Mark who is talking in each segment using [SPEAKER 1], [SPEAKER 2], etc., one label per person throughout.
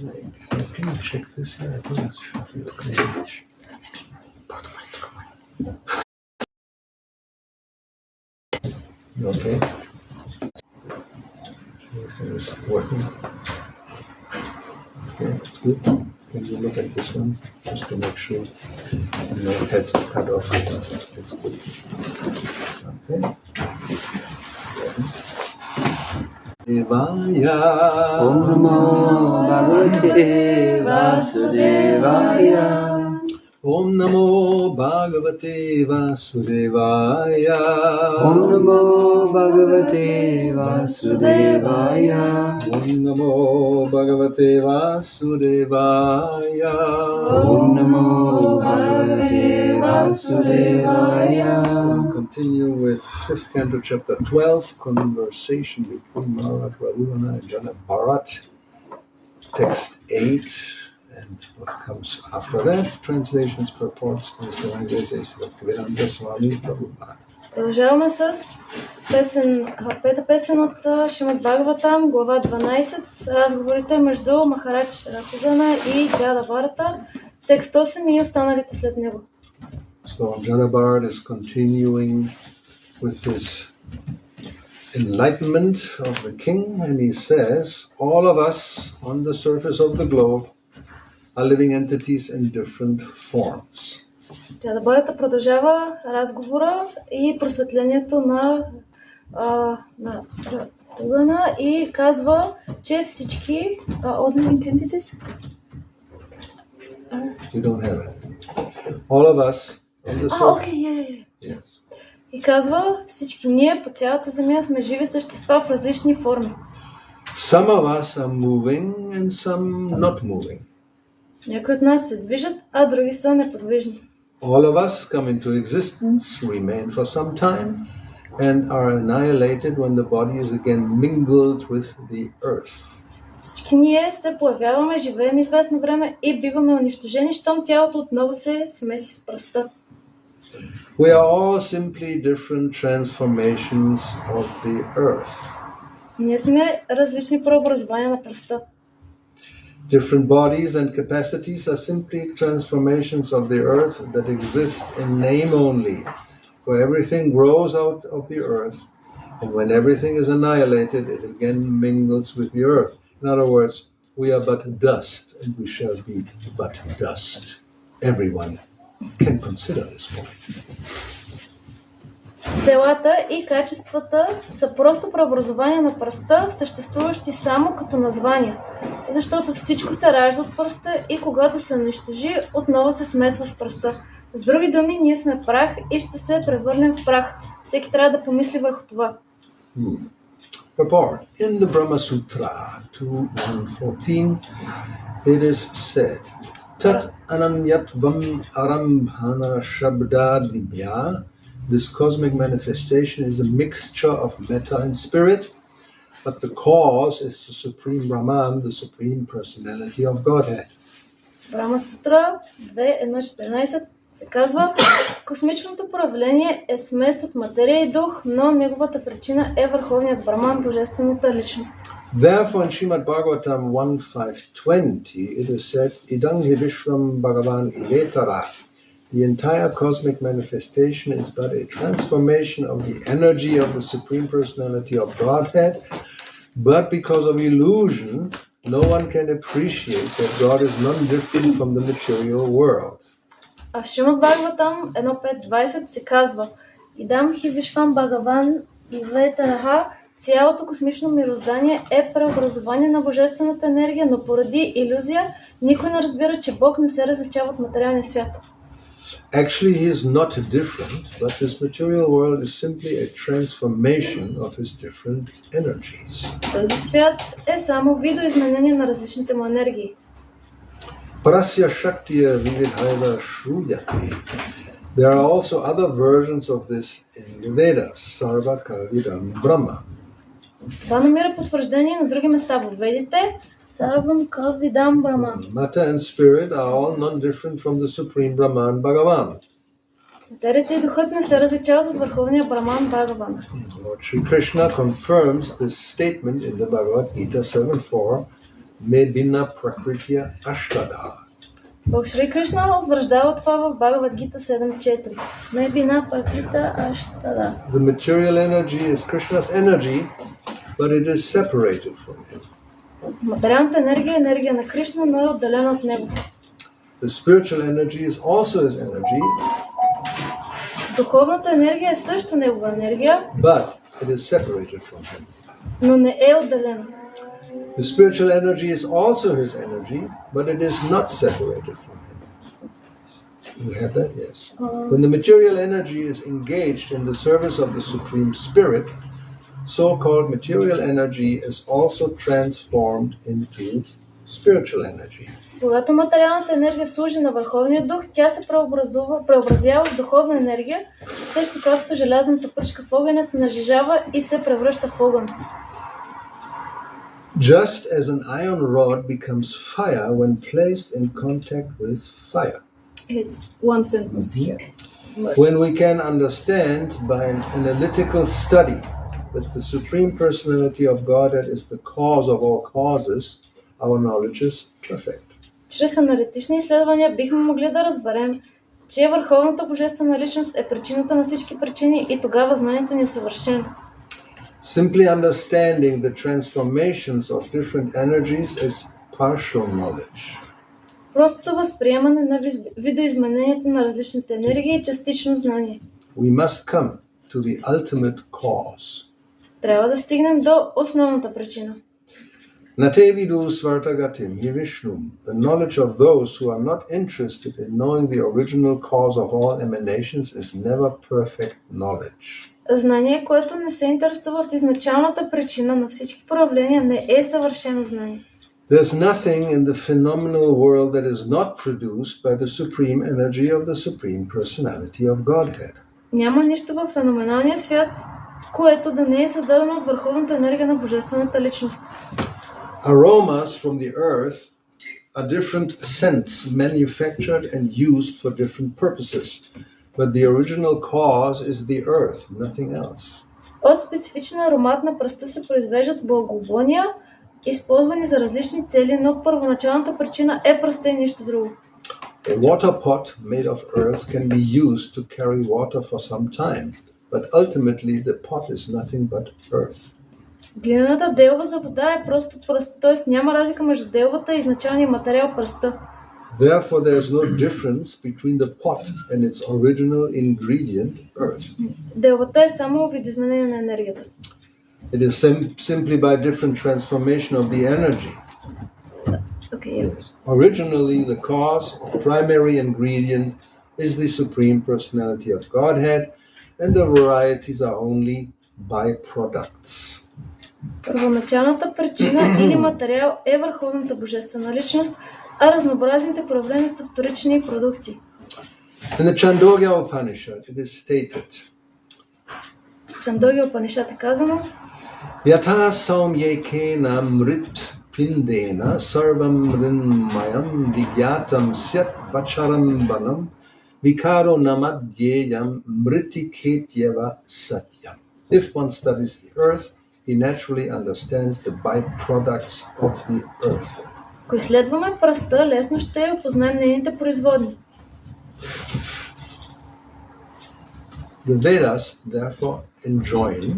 [SPEAKER 1] Can you check this here? I think it should be okay. Okay. Everything is working. Okay, that's good. Can you look at this one just to make sure no heads are cut off? It's good. Okay. Devaya.
[SPEAKER 2] Om Namo Bhagavate Vasudevaya.
[SPEAKER 1] Om Namo Bhagavate Vasudevaya.
[SPEAKER 2] Om Namo Bhagavate Vasudevaya.
[SPEAKER 1] Om Namo Bhagavate Vasudevaya.
[SPEAKER 2] Om Namo Bhagavate Vasudevaya.
[SPEAKER 1] So continue with 5th canto, chapter 12, conversation between Maharaj Varuna and Jana Bharat, text 8. And what comes after that, translations, purports, Mr. Bhakti Swami Prabhupada.
[SPEAKER 3] Продължаваме с пета песен от Шримад Бхагаватам, глава 12, разговорите между Махарадж Радхудана и Джада Бхарата, текст 8 и останалите след него.
[SPEAKER 1] So Jada Bharat is continuing with his enlightenment of the king, and he says, all of us on the surface of the globe are living entities in different forms.
[SPEAKER 3] Джада Бхарата продължава разговора и просветлението на Радхудана и казва, че всички all living entities
[SPEAKER 1] We don't have it. All of us on the surface. Yes.
[SPEAKER 3] И казва, всички ние по цялата земя сме живи същества в различни форми.
[SPEAKER 1] Some of us are moving and some not moving.
[SPEAKER 3] Някои от нас се движат, а други са неподвижни.
[SPEAKER 1] All of us come into existence, remain for some time, and are annihilated when the body is again mingled with the earth.
[SPEAKER 3] Всички ние се появяваме, живеем известно време и биваме унищожени, щом тялото отново се смеси с пръста.
[SPEAKER 1] We are all simply different transformations of the earth.
[SPEAKER 3] Ние сме различни преобразования на пръста.
[SPEAKER 1] Different bodies and capacities are simply transformations of the earth that exist in name only, for everything grows out of the earth, and when everything is annihilated, it again mingles with the earth. In other words, we are but dust, and we shall be but dust. Everyone can consider this point.
[SPEAKER 3] Телата и качествата са просто преобразования на пръста, съществуващи само като названия, защото всичко се ражда от пръста и когато се унищожи, отново се смесва с пръста. С други думи, ние сме прах и ще се превърнем в прах. Всеки трябва да помисли върху това.
[SPEAKER 1] Purport. In the Brahma Sutra 2.1.14, it is said, Tat ananyatvam arambhana shabdadibhya. This cosmic manifestation is a mixture of matter and spirit, but the cause is the Supreme Brahman, the Supreme Personality of Godhead.
[SPEAKER 3] Брахма Сутра 2.1.14 се казва, космичното проявление е смес от материя и дух, но неговата причина е върховният Браман, божествената личност.
[SPEAKER 1] Therefore, in Srimad Bhagavatam 1.5.20, it is said, Idang hi Vishwam Bhagavan Ivetara. The entire cosmic manifestation is but a transformation of the energy of the Supreme Personality of Godhead, but because of illusion, no one can appreciate that God is none different from the material world.
[SPEAKER 3] А в Шримад Бхагаватам 1.5.20 се казва, Идам хи Вишвам Бхагаван Иветараха, цялото космично мироздание е преобразование на божествената енергия, но поради илюзия никой не разбира, че Бог не се различава от материалния свят.
[SPEAKER 1] Actually, he is not different, but his material world is simply a transformation of his different energies.
[SPEAKER 3] Този свят е само видоизменение на различните му енергии.
[SPEAKER 1] Parasya Shaktiya Vividhaiva Shruyati. There are also other versions of this in the Vedas, Sarva Kalvidam Brahma.
[SPEAKER 3] Това намира потвърждение на други места в Ведите, Sarvam Kalvidam Brahma.
[SPEAKER 1] Matter and spirit are all non-different from the Supreme Brahman Bhagavan.
[SPEAKER 3] Материята и духът не се различават от върховния Браман Бхагаван.
[SPEAKER 1] Lord Shri Krishna confirms this statement in the Bhagavad Gita 7.4, me bina prakritya ashtada.
[SPEAKER 3] Бог Шри Кришна утвърждава това в Бхагавад Гита 7.4. Ме бина пракрита аштада.
[SPEAKER 1] The material energy is Krishna's energy, but it is separated from him.
[SPEAKER 3] Материалната енергия е енергия на Кришна, но е отделена от него.
[SPEAKER 1] The spiritual energy is also his energy,
[SPEAKER 3] Духовната енергия е също негова енергия,
[SPEAKER 1] but it is separated from him.
[SPEAKER 3] но не е отделена.
[SPEAKER 1] The spiritual energy is also his energy, but it is not separated from him. You have that? Yes. When the material energy is engaged in the service of the Supreme Spirit, so-called material energy is also transformed into spiritual energy.
[SPEAKER 3] Когато материалната енергия служи на Върховния дух, тя се преобразява в духовна енергия, също както желязната пръчка в огъня се нажижава и се превръща в огън.
[SPEAKER 1] Just as an iron rod becomes fire when placed in contact with fire.
[SPEAKER 3] It's one sentence here.
[SPEAKER 1] When we can understand by an analytical study that the Supreme Personality of Godhead is the cause of all causes, our knowledge is perfect.
[SPEAKER 3] Чрез аналитични изследвания бихме могли да разберем, че Върховната Божествена Личност е причината на всички причини и тогава знанието ни е съвършено.
[SPEAKER 1] Simply understanding the transformations of different energies is partial knowledge.
[SPEAKER 3] Простото възприемане на видоизмененията на различните енергии е частично знание.
[SPEAKER 1] We must come to the ultimate cause.
[SPEAKER 3] Трябва да стигнем до основната причина.
[SPEAKER 1] Nate vidu svartagatim hi vishnum. The knowledge of those who are not interested in knowing the original cause of all emanations is never perfect knowledge.
[SPEAKER 3] Знание, което не се интересува от изначалната причина на всички проявления, не е съвършено знание.
[SPEAKER 1] There's nothing in the phenomenal world that is not produced by the supreme energy of the Supreme Personality of Godhead.
[SPEAKER 3] Няма нищо в феноменалния свят, което да не е създадено от върховната енергия на Божествената Личност.
[SPEAKER 1] Aromas from the earth are different scents manufactured and used for different purposes, but the original cause is the earth, nothing else.
[SPEAKER 3] От специфичен аромат на пръста се произвеждат благовония, използвани за различни цели, но първоначалната причина е пръста и нищо друго.
[SPEAKER 1] A water pot made of earth can be used to carry water for some time, but ultimately the pot is nothing but earth.
[SPEAKER 3] Глиняната делба за вода е просто пръст, т.е. няма разлика между делбата и изначалния материал пръста.
[SPEAKER 1] Therefore, there is no difference between the pot and its original ingredient, earth.
[SPEAKER 3] Делбата е само видоизменение на енергията.
[SPEAKER 1] It is simply by different transformation of the energy.
[SPEAKER 3] Okay, yeah.
[SPEAKER 1] Yes. Originally, the cause, primary ingredient, is the Supreme Personality of Godhead, and the varieties are only byproducts.
[SPEAKER 3] Първоначалната причина или материал е Върховната Божествена Личност, а разнообразните проявления са вторични продукти.
[SPEAKER 1] In the Chandogya Upanishad, it is stated,
[SPEAKER 3] Чандогя Упанишад е казано:
[SPEAKER 1] Yatha saumyekena mrit pindena sarvam mrinmayam vigyatam syat vacharambanam vikaro namadyeyam mritiketyeva satyam. If one studies the earth, he naturally understands the byproducts of the earth.
[SPEAKER 3] Ако изследваме пръста, лесно ще опознаем нейните производни.
[SPEAKER 1] The Vedas therefore enjoin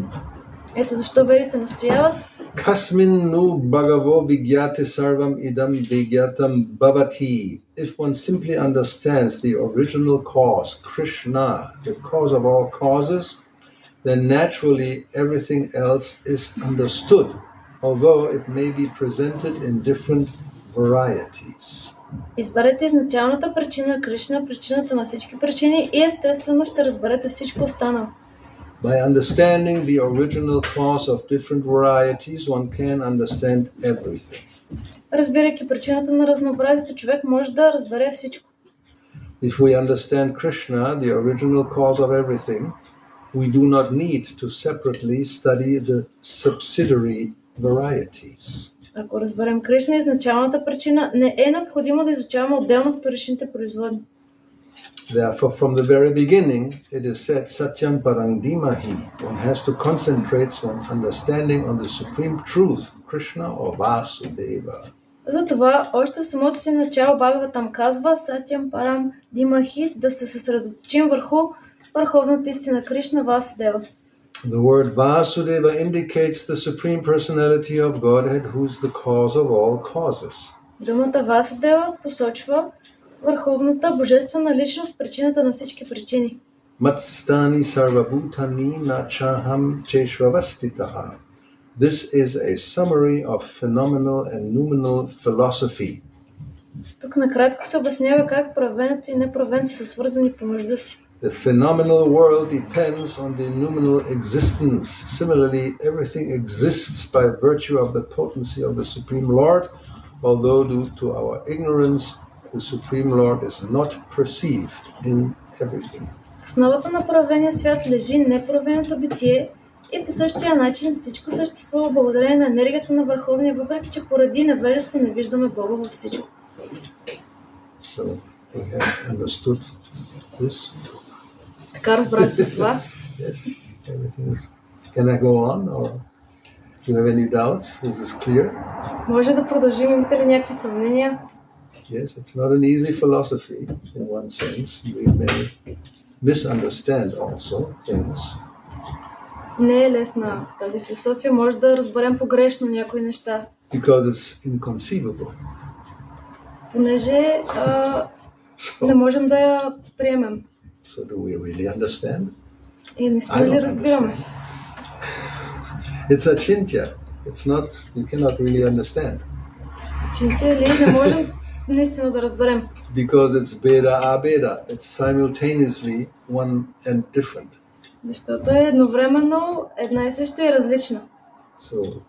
[SPEAKER 3] Ето защо ведите настояват:
[SPEAKER 1] Kasmin nu bhagavo vigyate sarvam idam vigyatam bhavati. If one simply understands the original cause, Krishna, the cause of all causes, then naturally everything else is understood, although it may be presented in different varieties.
[SPEAKER 3] Изберете изначалната причина, Кришна, причината на всички причини и естествено ще разберете всичко останало.
[SPEAKER 1] By understanding the original cause of different varieties, one can understand everything.
[SPEAKER 3] Разбирайки причината на разнообразието, човек може да разбере всичко.
[SPEAKER 1] If we understand Krishna, the original cause of everything, we do not need to separately study the subsidiary varieties.
[SPEAKER 3] Ако разберем Кришна, изначалната причина, не е необходимо да изучаваме отделно вторичните производни.
[SPEAKER 1] Therefore, from the very beginning, it is said, Satyam Parang Dhimahi. One has to concentrate one's understanding on the supreme truth, Krishna or Vasudeva.
[SPEAKER 3] Затова още в самото си начало Бхагаватам казва Сатям Парам Димахи да се съсредоточим върху върховната истина Кришна Васудева.
[SPEAKER 1] The word Vasudeva indicates the Supreme Personality of Godhead, who's the cause of all causes.
[SPEAKER 3] Думата Васудева посочва върховната божествена личност, причината на всички причини.
[SPEAKER 1] Matstani sarvabhutani nachaham cheshvavastitaha. This is a summary of phenomenal and noumenal philosophy.
[SPEAKER 3] Тук накратко се обяснява как проявеното и непроявеното са свързани помежду си.
[SPEAKER 1] The phenomenal world depends on the noumenal existence. Similarly, everything exists by virtue of the potency of the Supreme Lord, although due to our ignorance, the Supreme Lord is not perceived in everything.
[SPEAKER 3] В основата на проявения свят лежи непроявеното битие и по същия начин всичко съществува благодарение на енергията на Върховния, въпреки че поради невежество не виждаме Бога във всичко.
[SPEAKER 1] So we have understood this.
[SPEAKER 3] Така разбрах се това.
[SPEAKER 1] Yes, everything is. Can I go on, or do you have any doubts? Is this clear?
[SPEAKER 3] Може да продължим, имате ли някакви съмнения?
[SPEAKER 1] Yes, it's not an easy philosophy in one sense. We may misunderstand also things.
[SPEAKER 3] Не е лесна тази философия, може да разберем погрешно някои неща.
[SPEAKER 1] Because it's inconceivable.
[SPEAKER 3] Понеже не можем да я приемем.
[SPEAKER 1] So do we really understand?
[SPEAKER 3] И наистина ли разбираме?
[SPEAKER 1] It's a chintya. It's not, you cannot really understand.
[SPEAKER 3] Чинтия ли не можем наистина да разберем?
[SPEAKER 1] Because it's beda abeda. It's simultaneously one and different.
[SPEAKER 3] Защото е едновременно една и съща и различна.
[SPEAKER 1] So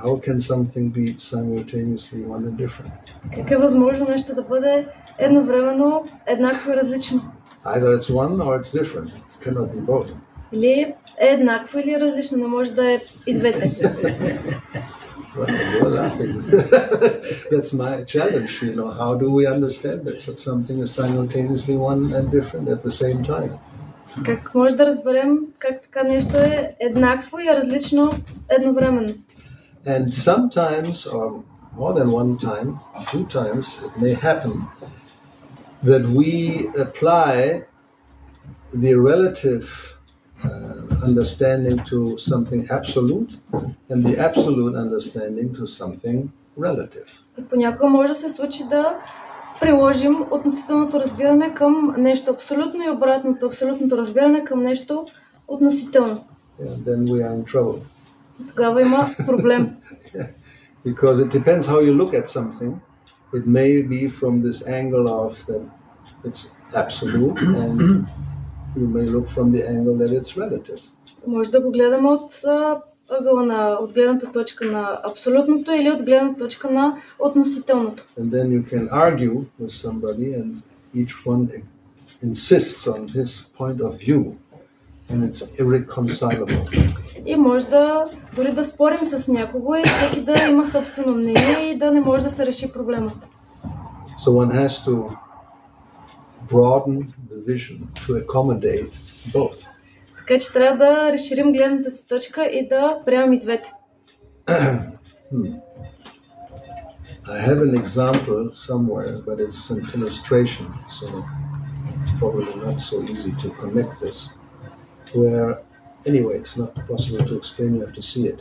[SPEAKER 1] how can something be simultaneously one and different?
[SPEAKER 3] Как е възможно нещо да бъде едновременно еднакво и различно?
[SPEAKER 1] Either it's one or it's different. It cannot be both.
[SPEAKER 3] Или е еднакво или различно, не може да е и двете.
[SPEAKER 1] You're laughing. That's my challenge, How do we understand that something is simultaneously one and different at the same time?
[SPEAKER 3] Как може да разберем как така нещо е еднакво и различно едновременно?
[SPEAKER 1] And sometimes, or more than one time, a few times, it may happen that we apply the relative understanding to something absolute and the absolute understanding to something relative.
[SPEAKER 3] И понякога може да се случи да приложим относителното разбиране към нещо абсолютно и обратното, абсолютното разбиране към нещо относително.
[SPEAKER 1] And then we are in trouble.
[SPEAKER 3] Тогава има проблем.
[SPEAKER 1] Because it depends how you look at something. It may be from this angle of that it's absolute, and you may look from the angle that it's relative.
[SPEAKER 3] Може да го гледаме от ъгъла от гледната точка на абсолютното или от гледната точка на относителното.
[SPEAKER 1] And then you can argue with somebody, and each one insists on his point of view, and it's irreconcilable.
[SPEAKER 3] И може да дори да спорим с някого и всеки да има собствено мнение и да не може да се реши проблема.
[SPEAKER 1] So one has to broaden the vision to accommodate both.
[SPEAKER 3] Така че трябва да разширим гледната си точка и да приемем и двете.
[SPEAKER 1] I have an example somewhere, but it's an illustration, so probably not so easy to connect this. Where, anyway, it's not possible to explain, you have to see it.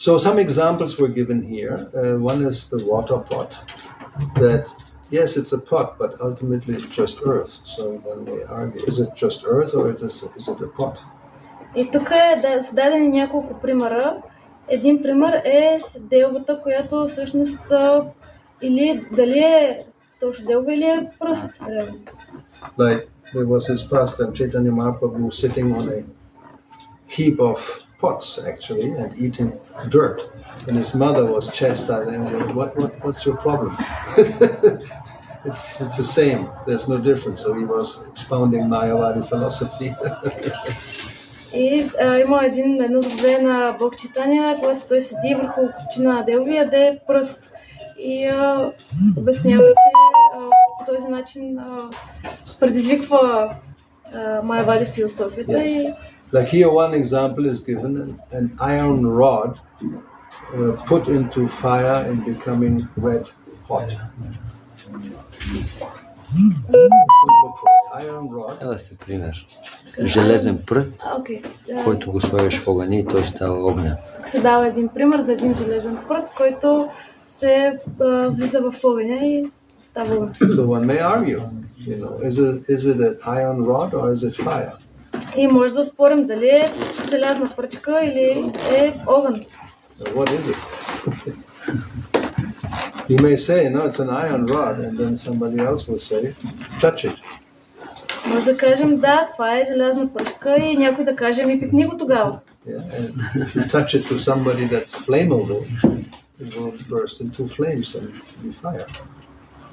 [SPEAKER 1] So some examples were given here. One is the water pot, that yes, it's a pot, but ultimately it's just earth. So when we argue, is it just earth or is it a pot?
[SPEAKER 3] И тук е дадени няколко примера. Един пример е делвата, която всъщност или дали е точно делва или е пръст.
[SPEAKER 1] Like there was this pastor Chaitanya Mahaprabhu sitting on a heap of pots actually and eating dirt, and his mother was chastising him. What's your problem? It's the same. There's no difference. So he was expounding Mayavadi philosophy.
[SPEAKER 3] И има едно заповедание на Бог Читания, когато той седи върху купчина на делви, яде пръст и обяснява, че по този начин предизвиква Майавади философията.
[SPEAKER 1] Yes. Like here one example is given, an iron rod put into fire and becoming red hot. Look for it. Iron rod.
[SPEAKER 2] Ела си пример. Железен прът,
[SPEAKER 3] Окей.
[SPEAKER 2] който го слагаш в огъня и той става огнен.
[SPEAKER 3] Се дава един пример за един железен прът, който се влиза в огъня и става огън.
[SPEAKER 1] So one may argue, is it an iron rod or is it fire?
[SPEAKER 3] И може да спорим дали е желязна пръчка или е огън.
[SPEAKER 1] What is it? You may say, no, it's an iron rod, and then somebody else will say, touch it.
[SPEAKER 3] Може да кажем, да, това е желязна пръчка и някой да каже, ми пипни го тогава.
[SPEAKER 1] Yeah, and if you touch it to somebody that's flammable, it will burst into flames and be fire.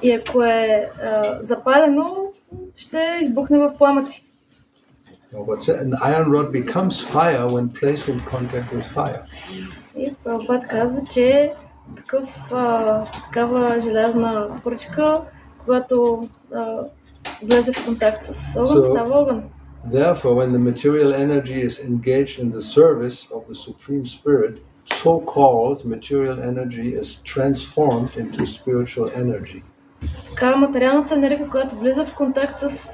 [SPEAKER 3] И ако е запалено, ще избухне в пламъци.
[SPEAKER 1] An iron rod becomes fire when placed in contact with fire.
[SPEAKER 3] И Прабхупад казва, че такава желязна пръчка, когато влезе в контакт с огън, става огън.
[SPEAKER 1] Therefore, when the material energy is engaged in the service of the Supreme Spirit, so-called material energy is transformed into spiritual energy.
[SPEAKER 3] Така материалната енергия, която влиза в контакт с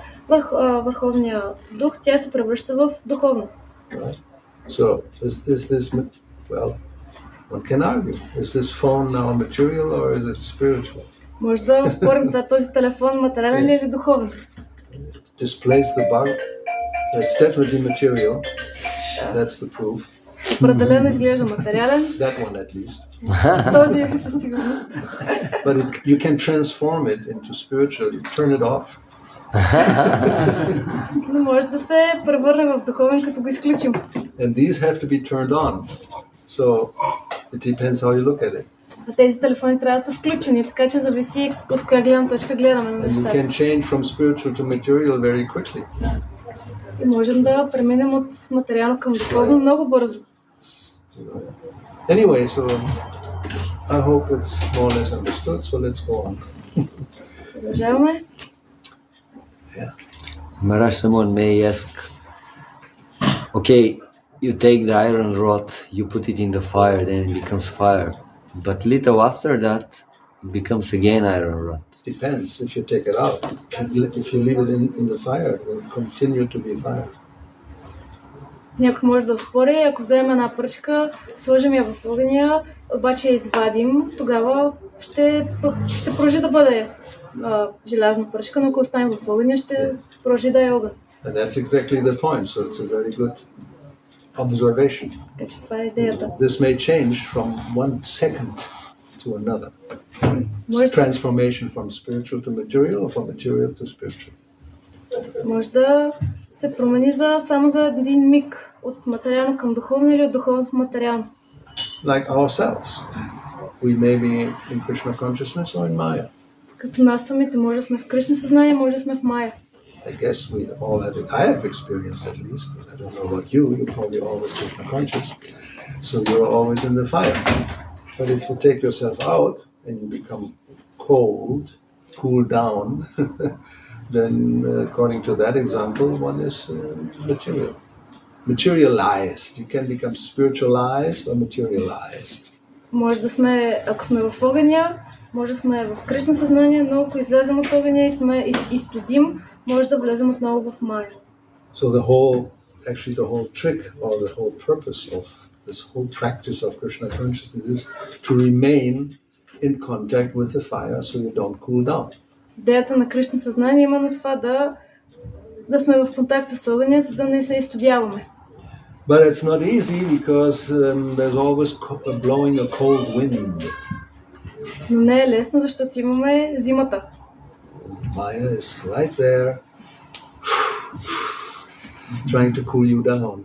[SPEAKER 3] Върховния дух, тя се превръща в духовна.
[SPEAKER 1] Right? So, is this, well, one can argue. Is this phone now material or is it spiritual?
[SPEAKER 3] Може да спорим за този телефон материален ли или духовен.
[SPEAKER 1] Displace the bug. That's definitely material. That's the proof.
[SPEAKER 3] Определено изглежда материален.
[SPEAKER 1] That one at least.
[SPEAKER 3] Този е със сигурност.
[SPEAKER 1] But you can transform it into spiritual. You turn it off.
[SPEAKER 3] Но може да се превърне в духовен, като го изключим.
[SPEAKER 1] And these have to be turned on. So it depends how you look at it.
[SPEAKER 3] А тези телефони трябва да са включени, така че зависи от коя гледна точка гледаме на
[SPEAKER 1] And you
[SPEAKER 3] нещата.
[SPEAKER 1] can change from spiritual to material very quickly.
[SPEAKER 3] И можем да преминем от материално към духовно много бързо.
[SPEAKER 1] Anyway, so I hope it's more or less understood. So let's go on.
[SPEAKER 3] Продължаваме.
[SPEAKER 1] Yeah.
[SPEAKER 2] Maharaj, someone may ask, okay, you take the iron rod, you put it in the fire, then it becomes fire. But little after that, it becomes again iron rod.
[SPEAKER 1] Depends if you take it out. If you leave it in the fire, it will continue to be fire.
[SPEAKER 3] Някой може да оспори, ако вземем една пръчка, сложим я в огъня, обаче я извадим, тогава ще продължи да бъде желязна пръчка, но ако оставим в огъня, ще продължи да е огън.
[SPEAKER 1] And that's exactly the point. So it's a very good observation.
[SPEAKER 3] Така че това е идеята.
[SPEAKER 1] This may change from 1 second to another. It's transformation from spiritual to material or from material to spiritual.
[SPEAKER 3] Може да се промени само за един миг от материално към духовно или от духовно в материално.
[SPEAKER 1] Like ourselves. We may be in Krishna consciousness or in Maya.
[SPEAKER 3] Като нас самите, може да сме в Кришна съзнание, може да сме в Майя.
[SPEAKER 1] I guess we all have it. I have experienced at least. I don't know about you. You're probably always Krishna conscious. So you're always in the fire. But if you take yourself out and you become cold, cool down, then according to that example, one is material. Materialized. You can become spiritualized or materialized.
[SPEAKER 3] Може да сме, ако сме в огъня, може да сме в Кришна съзнание, но ако излезем от огъня и сме изстудим, може да влезем отново в Майя.
[SPEAKER 1] So the whole trick or the whole purpose of this whole practice of Krishna consciousness is to remain in contact with the fire so you don't cool down.
[SPEAKER 3] Идеята на Кришна съзнание е именно това да сме в контакт с огъня, за да не се изстудяваме.
[SPEAKER 1] But it's not easy because there's always blowing a cold wind.
[SPEAKER 3] Но не е лесно, защото имаме зимата.
[SPEAKER 1] Maya is right there trying to cool you down.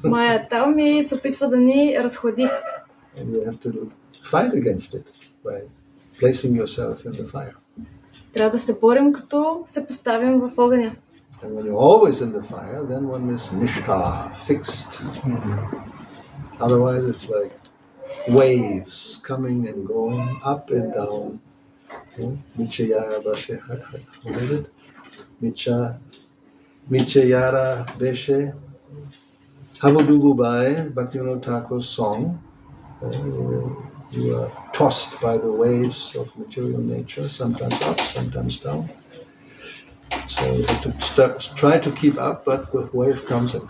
[SPEAKER 3] Майя е там и се опитва да ни разхлади.
[SPEAKER 1] And you have to fight against it by placing yourself in the fire.
[SPEAKER 3] Трябва да се борим, като се поставим в огъня.
[SPEAKER 1] And when you're always in the fire, then one is nishtha, fixed. Otherwise, it's like waves coming and going up and down. Michayara Bashe, what is it? Michayara Beshe. Habudugu Bai, Bhaktivinoda Thakur's song. You are tossed by the waves of material nature, sometimes up, sometimes down. So you have to try to keep up, but the wave comes and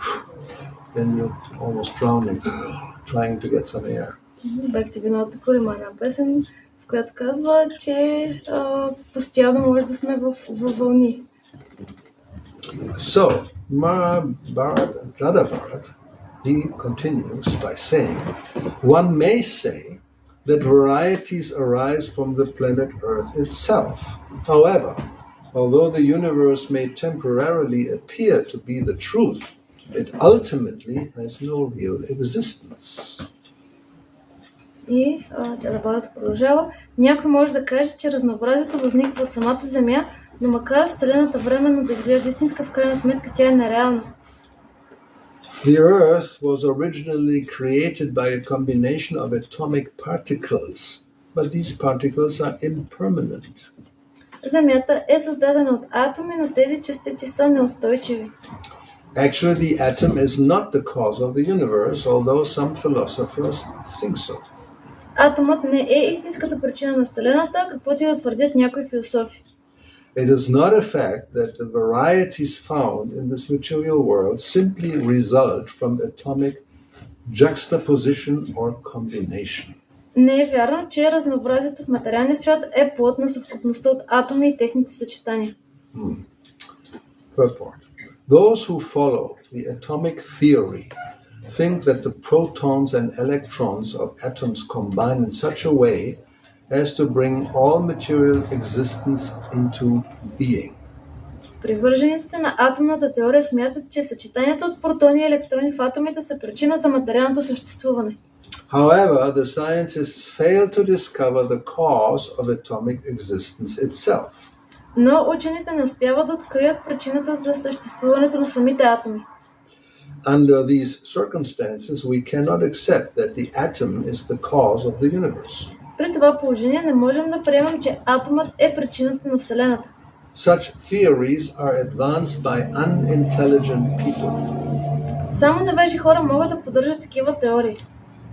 [SPEAKER 1] then you're almost drowning, trying to get some air.
[SPEAKER 3] Бхакти Винода Такур има една песен, в която казва, че постоянно може да сме в вълни.
[SPEAKER 1] So, Jadabharat, he continues by saying, one may say that varieties arise from the planet Earth itself. However, although the universe may temporarily appear to be the truth, it ultimately has no real existence.
[SPEAKER 3] И Джадабхарат продължава. Някой може да каже, че разнообразието възниква от самата Земя, но макар Вселената временно да изглежда истинска, в крайна сметка тя е нереална.
[SPEAKER 1] The Earth was originally created by a combination of atomic particles, but these particles are impermanent.
[SPEAKER 3] Земята е създадена от атоми, но тези частици са неустойчиви.
[SPEAKER 1] Actually, the atom is not the cause of the universe, although some philosophers think so.
[SPEAKER 3] Атомът не е истинската причина на Вселената, каквото и да твърдят някои философи.
[SPEAKER 1] It is not a fact that the varieties found in this material world simply result from atomic juxtaposition or combination.
[SPEAKER 3] Не е вярно, че разнообразието в материалния свят е плод на съвкупността от атоми и техните съчетания.
[SPEAKER 1] Purport. Those who follow the atomic theory think that the protons and electrons of atoms combine in such a way as to bring all material existence into being.
[SPEAKER 3] Привържениците на атомната теория смятат, че съчетанието от протони и електрони в атомите са причина за материалното съществуване.
[SPEAKER 1] However, the scientists fail to discover the cause of atomic existence itself.
[SPEAKER 3] Но учените не успяват да открият причината за съществуването на самите атоми.
[SPEAKER 1] Under these circumstances, we cannot accept that the atom is the cause of the universe.
[SPEAKER 3] При това положение не можем да приемем, че атомът е причината на Вселената.
[SPEAKER 1] Such theories are advanced by unintelligent people.
[SPEAKER 3] Само невежи хора могат да поддържат такива теории.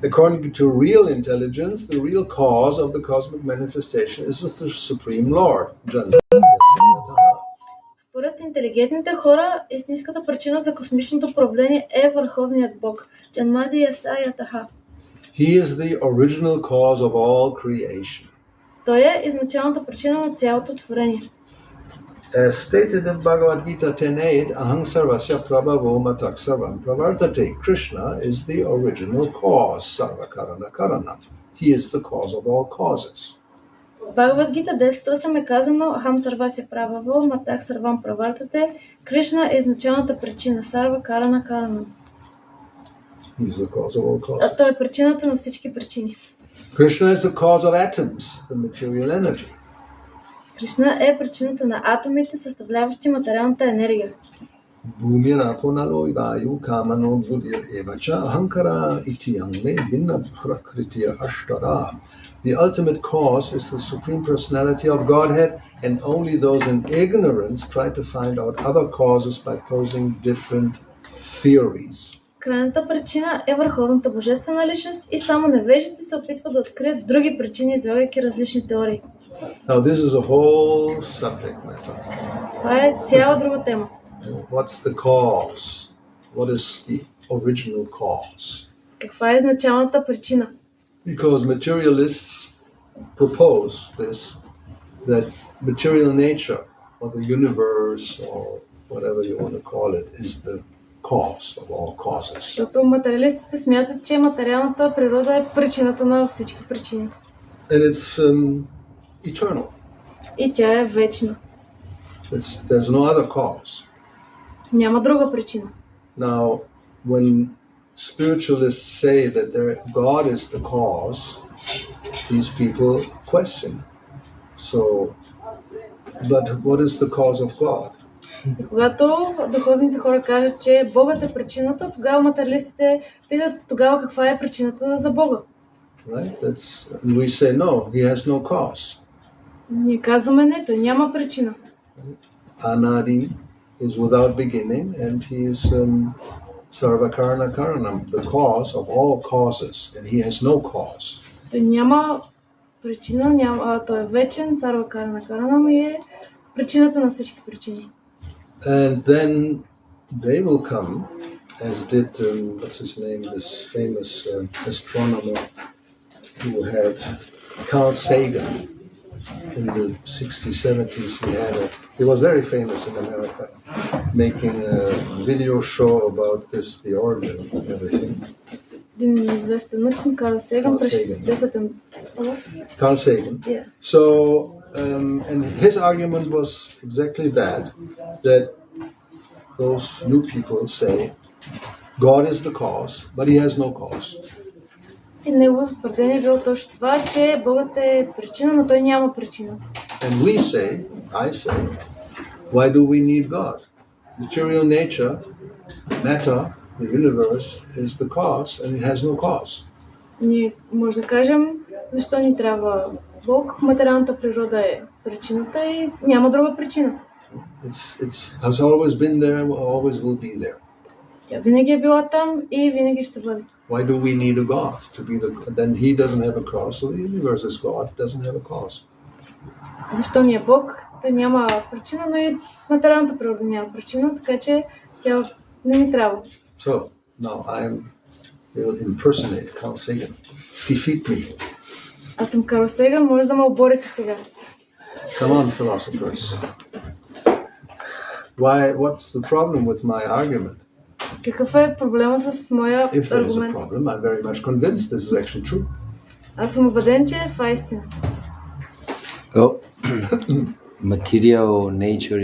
[SPEAKER 1] According to real intelligence, the real cause of the cosmic manifestation is the Supreme Lord.
[SPEAKER 3] Според интелигентните хора, истинската причина за космичното управление е Върховният Бог. Джанмади Ясаятаха.
[SPEAKER 1] He is the original cause of all creation.
[SPEAKER 3] Той е изначалната причина на цялото творение.
[SPEAKER 1] As stated in Bhagavad Gita 10.8, Aham sarvasya prabhavo matak sarvam pravartate. Krishna is the original cause, sarva karana karana. He is the cause of all causes.
[SPEAKER 3] В Бхагавад Гита 10.8 е казано Ахам Сарвася Прававо, Матак Сарвам Правартате. Кришна е изначалната причина, Сарва Карана Карана.
[SPEAKER 1] He's the cause of all causes.
[SPEAKER 3] Той е причината на всички причини.
[SPEAKER 1] Krishna is the cause of atoms, the material energy.
[SPEAKER 3] Кришна е причината на атомите, съставляващи материалната енергия.
[SPEAKER 1] Bhumira punalo vayu kamano buddhir evacha ahankara itiyangme vinna prakritiya ashtara. The ultimate cause is the Supreme Personality of Godhead, and only those in ignorance try to find out other causes by posing different theories.
[SPEAKER 3] Крайната причина е върховната божествена личност и само невежите се опитват да открият други причини, излагайки различни теории.
[SPEAKER 1] Now this is a whole subject matter.
[SPEAKER 3] Това е цяла друга тема.
[SPEAKER 1] What's the cause? What is the original cause?
[SPEAKER 3] Каква е изначалната причина?
[SPEAKER 1] Because materialists propose this, that material nature or the universe or whatever you want to call it is the cause of all causes.
[SPEAKER 3] Защото материалистите смятат, че материалната природа е причината на всички причини.
[SPEAKER 1] And it's eternal.
[SPEAKER 3] И тя е вечна.
[SPEAKER 1] There's no other cause.
[SPEAKER 3] Няма друга причина.
[SPEAKER 1] Now, when spiritualists say that God is the cause, these people question. So, but what is the cause of God?
[SPEAKER 3] И когато духовните хора кажат, че Богът е причината, тогава материалистите питат тогава каква е причината за Бога.
[SPEAKER 1] Right? And we say no, he has no cause.
[SPEAKER 3] Ние казваме не, той няма причина.
[SPEAKER 1] Anadi is without beginning, and he is Sarva Karana Karanam, the cause of all causes, and he has no cause.
[SPEAKER 3] Той няма причина, той е вечен, Сарва Карана Каранам е причината на всички причини.
[SPEAKER 1] And then they will come, as did, what's his name, this famous astronomer who had Carl Sagan in the 60s, 70s. He was very famous in America, making a video show about this, the origin and everything.
[SPEAKER 3] Един известен учен, Карл Сеган, през 60-те.
[SPEAKER 1] Carl Sagan.
[SPEAKER 3] Yeah.
[SPEAKER 1] So, and his argument was exactly that those new people say, God is the cause, but he has no cause.
[SPEAKER 3] И неговото твърдение е било точно това, че Богът е причина, но той няма причина.
[SPEAKER 1] And I say, why do we need God? Material nature, matter, the universe is the cause, and it has no cause.
[SPEAKER 3] Ние може да кажем, защо ни трябва Бог, материалната природа е причината и няма друга причина.
[SPEAKER 1] It has always been there, always will be there.
[SPEAKER 3] Тя винаги е била там и винаги ще бъде.
[SPEAKER 1] Why do we need a God to be then he doesn't have a cause, so the universe is God, doesn't have a cause.
[SPEAKER 3] Защо ни е Бог? Той няма причина, но и материалната природа няма причина, така че тя не ни трябва.
[SPEAKER 1] So, now I will impersonate Carl Sagan. Defeat me.
[SPEAKER 3] Аз съм Карл Сеган, може да ме оборите сега.
[SPEAKER 1] Come on, philosophers. What's the problem with my argument?
[SPEAKER 3] Какъв е проблема с моя
[SPEAKER 1] If there is a
[SPEAKER 3] аргумент?
[SPEAKER 1] problem, I'm very much convinced this is actually true.
[SPEAKER 3] Аз съм убеден, че това е истина.
[SPEAKER 2] Well, material nature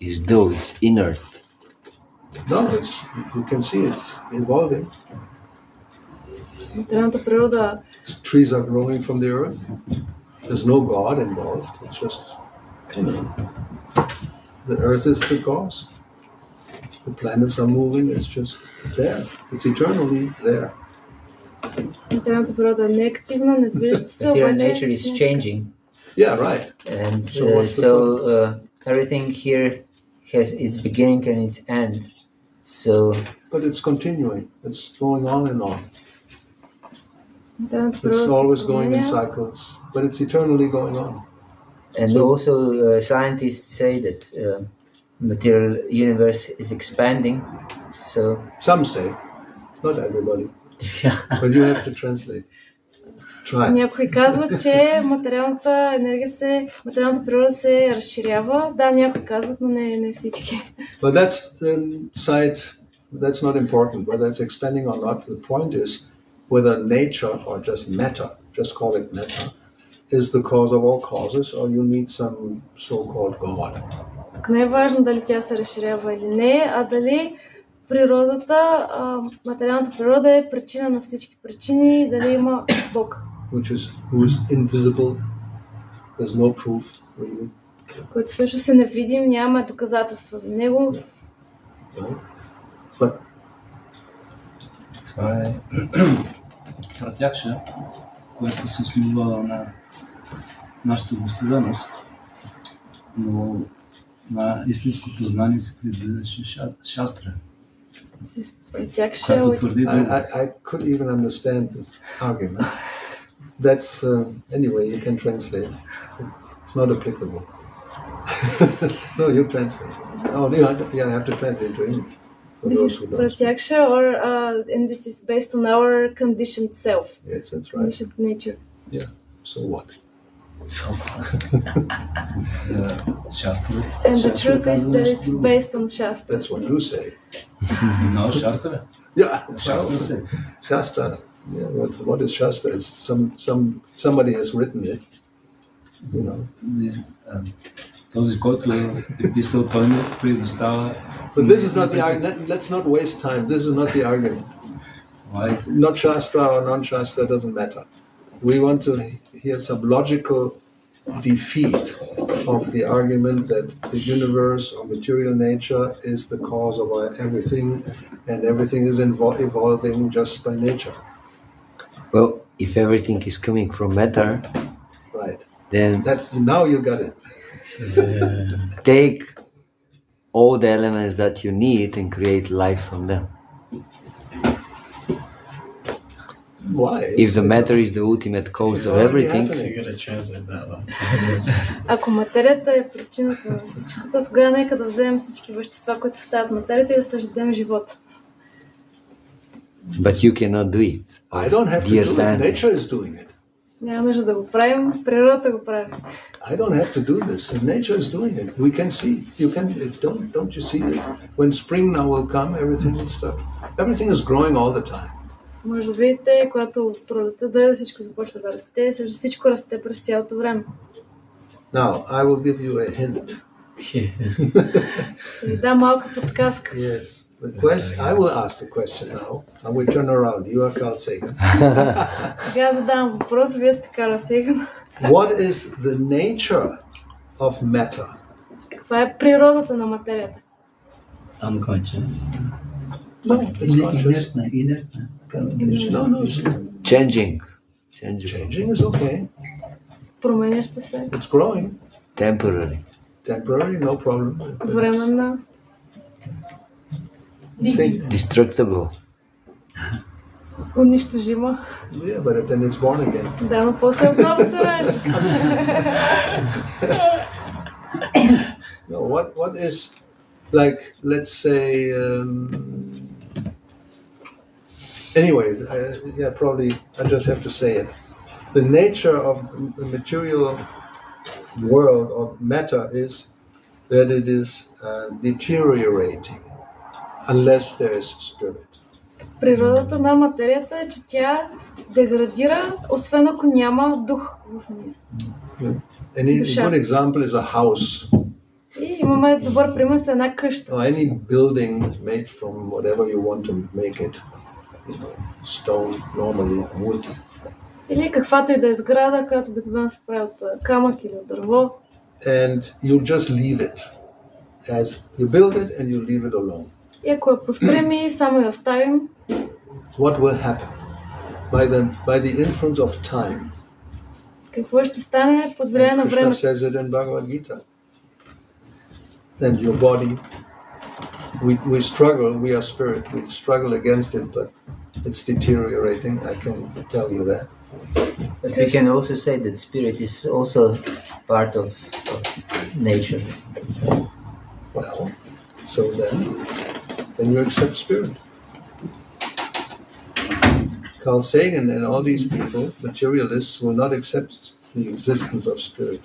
[SPEAKER 2] is dull, it's inert.
[SPEAKER 1] No, you can see it's evolving.
[SPEAKER 3] Материалната природа,
[SPEAKER 1] Trees are growing from the earth. There's no God involved. It's just, the earth is the cause. The planets are moving. It's just there. It's eternally there.
[SPEAKER 3] материалната природа е неактивна, недвижеща се,
[SPEAKER 4] Material
[SPEAKER 3] обаче...
[SPEAKER 4] nature is changing,
[SPEAKER 1] Yeah, right.
[SPEAKER 4] and
[SPEAKER 1] So what's the
[SPEAKER 4] everything here has its beginning and its end. So
[SPEAKER 1] But it's continuing. It's going on and on.
[SPEAKER 3] Материалната
[SPEAKER 1] It's
[SPEAKER 3] природа се
[SPEAKER 1] always going in
[SPEAKER 3] променя.
[SPEAKER 1] cycles, but it's eternally going on.
[SPEAKER 4] and
[SPEAKER 1] So-
[SPEAKER 4] also scientists say that material universe is expanding. So
[SPEAKER 1] Some say, not everybody, but you have to translate. Try.
[SPEAKER 3] Някои казват, че материалната природа се разширява. Да, някои казват, но не всички.
[SPEAKER 1] But that's not important, whether it's expanding or not. The point is whether nature or just matter, just call it matter, is the cause of all causes, or you need some so-called God.
[SPEAKER 3] Тук не е важно дали тя се разширява или не, а дали природата, материалната природа е причина на всички причини и дали има Бог,
[SPEAKER 1] Who is invisible. There's no proof, really.
[SPEAKER 3] който също се невидим, няма доказателства за него.
[SPEAKER 1] Right? But
[SPEAKER 5] Това е пратякша, което се основава на нашата обословеност, но на истинското знание се придържа шастра,
[SPEAKER 3] С Пратякша,
[SPEAKER 5] която твърди друго.
[SPEAKER 1] I could even understand this argument. That's anyway. You can translate. It's not applicable. No, you translate. Oh, you have to translate to English for
[SPEAKER 3] This
[SPEAKER 1] those
[SPEAKER 3] is
[SPEAKER 1] who don't.
[SPEAKER 3] Pratyaksha, and this is based on our conditioned self,
[SPEAKER 1] Yes, that's right.
[SPEAKER 3] conditioned nature.
[SPEAKER 1] Yeah. So what?
[SPEAKER 5] Шастра.
[SPEAKER 3] And the truth is that it's based on Shastra.
[SPEAKER 1] That's what you say.
[SPEAKER 5] No, шастра.
[SPEAKER 1] Yeah.
[SPEAKER 5] Shastra say.
[SPEAKER 1] Shastra. Yeah. What is Shastra? It's somebody has written it. You know.
[SPEAKER 5] Този, който е писал, той не предоставя.
[SPEAKER 1] But this is not the argument. Let's not waste time. This is not the argument.
[SPEAKER 5] Right.
[SPEAKER 1] Not Shastra or non-Shastra doesn't matter. We want to hear some logical defeat of the argument that the universe or material nature is the cause of everything, and everything is evolving just by nature.
[SPEAKER 2] Well, if everything is coming from matter,
[SPEAKER 1] Right.
[SPEAKER 2] then
[SPEAKER 1] Now you got it.
[SPEAKER 2] take all the elements that you need and create life from them.
[SPEAKER 1] Why?
[SPEAKER 2] If the matter is the ultimate cause of everything,
[SPEAKER 5] You gotta translate that one.
[SPEAKER 3] Ако материята е причината на всичко, то тогава нека да вземем всички вещества, които съставят материята и да създадем живота.
[SPEAKER 2] but you cannot do it.
[SPEAKER 1] I don't have to do
[SPEAKER 2] Dear
[SPEAKER 1] it.
[SPEAKER 2] scientist.
[SPEAKER 1] Nature is doing it.
[SPEAKER 3] Няма нужда да го правим, природата го прави.
[SPEAKER 1] I don't have to do this. Nature is doing it. We can see. You can. Don't you see it? When spring now will come, everything will start. Everything is growing all the time.
[SPEAKER 3] Може да видите, когато пролетта дойде, всичко започва да расте, също всичко расте през цялото време.
[SPEAKER 1] Now, I will give you a hint.
[SPEAKER 3] Ще ви дам малка подсказка.
[SPEAKER 1] Yes. The question. I will ask the question now. I will turn around. You are Carl Sagan.
[SPEAKER 3] Сега задавам въпрос, вие сте Карл Сеган.
[SPEAKER 1] What is the nature of matter?
[SPEAKER 3] Каква е природата на материята?
[SPEAKER 5] Unconscious.
[SPEAKER 1] No, it's conscious.
[SPEAKER 6] Инертна.
[SPEAKER 1] No, it's
[SPEAKER 2] Changing.
[SPEAKER 1] changing is okay.
[SPEAKER 3] Променяща се,
[SPEAKER 1] It's growing.
[SPEAKER 2] Temporary.
[SPEAKER 1] Temporary, no problem.
[SPEAKER 3] временна,
[SPEAKER 1] Think,
[SPEAKER 2] Destructible.
[SPEAKER 3] унищожима.
[SPEAKER 1] yeah, but then it's born again.
[SPEAKER 3] Да, но после отново се ражда.
[SPEAKER 1] No, what is, like, let's say, anyways, yeah, probably I just have to say it. The nature of the material world of matter is that it is deteriorating unless there is spirit.
[SPEAKER 3] Природата на материята е, че тя деградира, освен ако няма дух в нея.
[SPEAKER 1] A good example is a house.
[SPEAKER 3] И имаме добър пример с една къща.
[SPEAKER 1] Or any building made from whatever you want to make it. You know, stone, normally wood.
[SPEAKER 3] Или каквато и да е сграда, която обикновено се прави от камък или от дърво.
[SPEAKER 1] And you just leave it. As you build it and you leave it alone.
[SPEAKER 3] И ако я построим и само я оставим,
[SPEAKER 1] What will happen? By the influence of time.
[SPEAKER 3] какво ще стане под влияние на
[SPEAKER 1] Krishna
[SPEAKER 3] времето?
[SPEAKER 1] says it in Bhagavad Gita. And your body, we struggle, we are spirit, we struggle against it, but it's deteriorating, I can tell you that.
[SPEAKER 4] But we can also say that spirit is also part of nature.
[SPEAKER 1] Well, so then you accept spirit. Carl Sagan and all these people, materialists, will not accept the existence of spirit.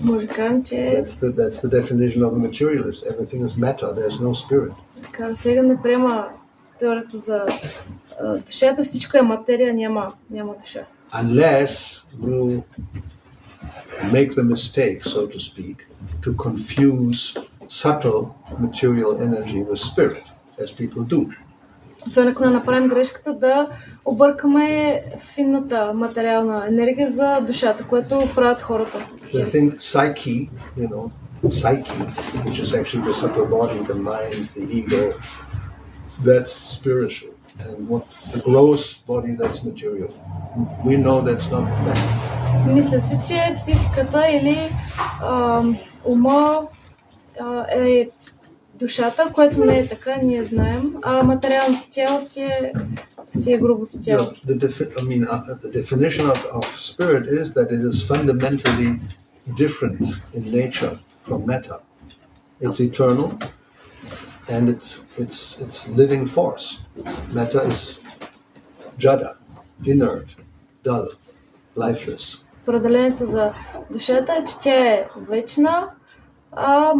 [SPEAKER 3] Може да кажем, че
[SPEAKER 1] That's the definition of a materialist. Everything is matter, there's no spirit.
[SPEAKER 3] така сега не приема теорията за душата, всичко е материя, няма душа.
[SPEAKER 1] Unless you make the mistake, so to speak, to confuse subtle material energy with spirit, as people do.
[SPEAKER 3] Освен ако не направим грешката да объркаме финната материална енергия за душата, което правят хората.
[SPEAKER 1] So I think psyche, psyche, which is actually the subtle body, the mind, the ego, that's spiritual. And what the gross body, that's material. We know that's not the fact.
[SPEAKER 3] Мисля си, че психиката или ума е душата, което не е така, ние знаем, а материалното тяло си е грубото тяло.
[SPEAKER 1] The definition of spirit is that it is fundamentally different in nature from matter. It's eternal and it's living force. Matter is jada, inert, dull, lifeless.
[SPEAKER 3] Определението за душата е, че тя е вечна, а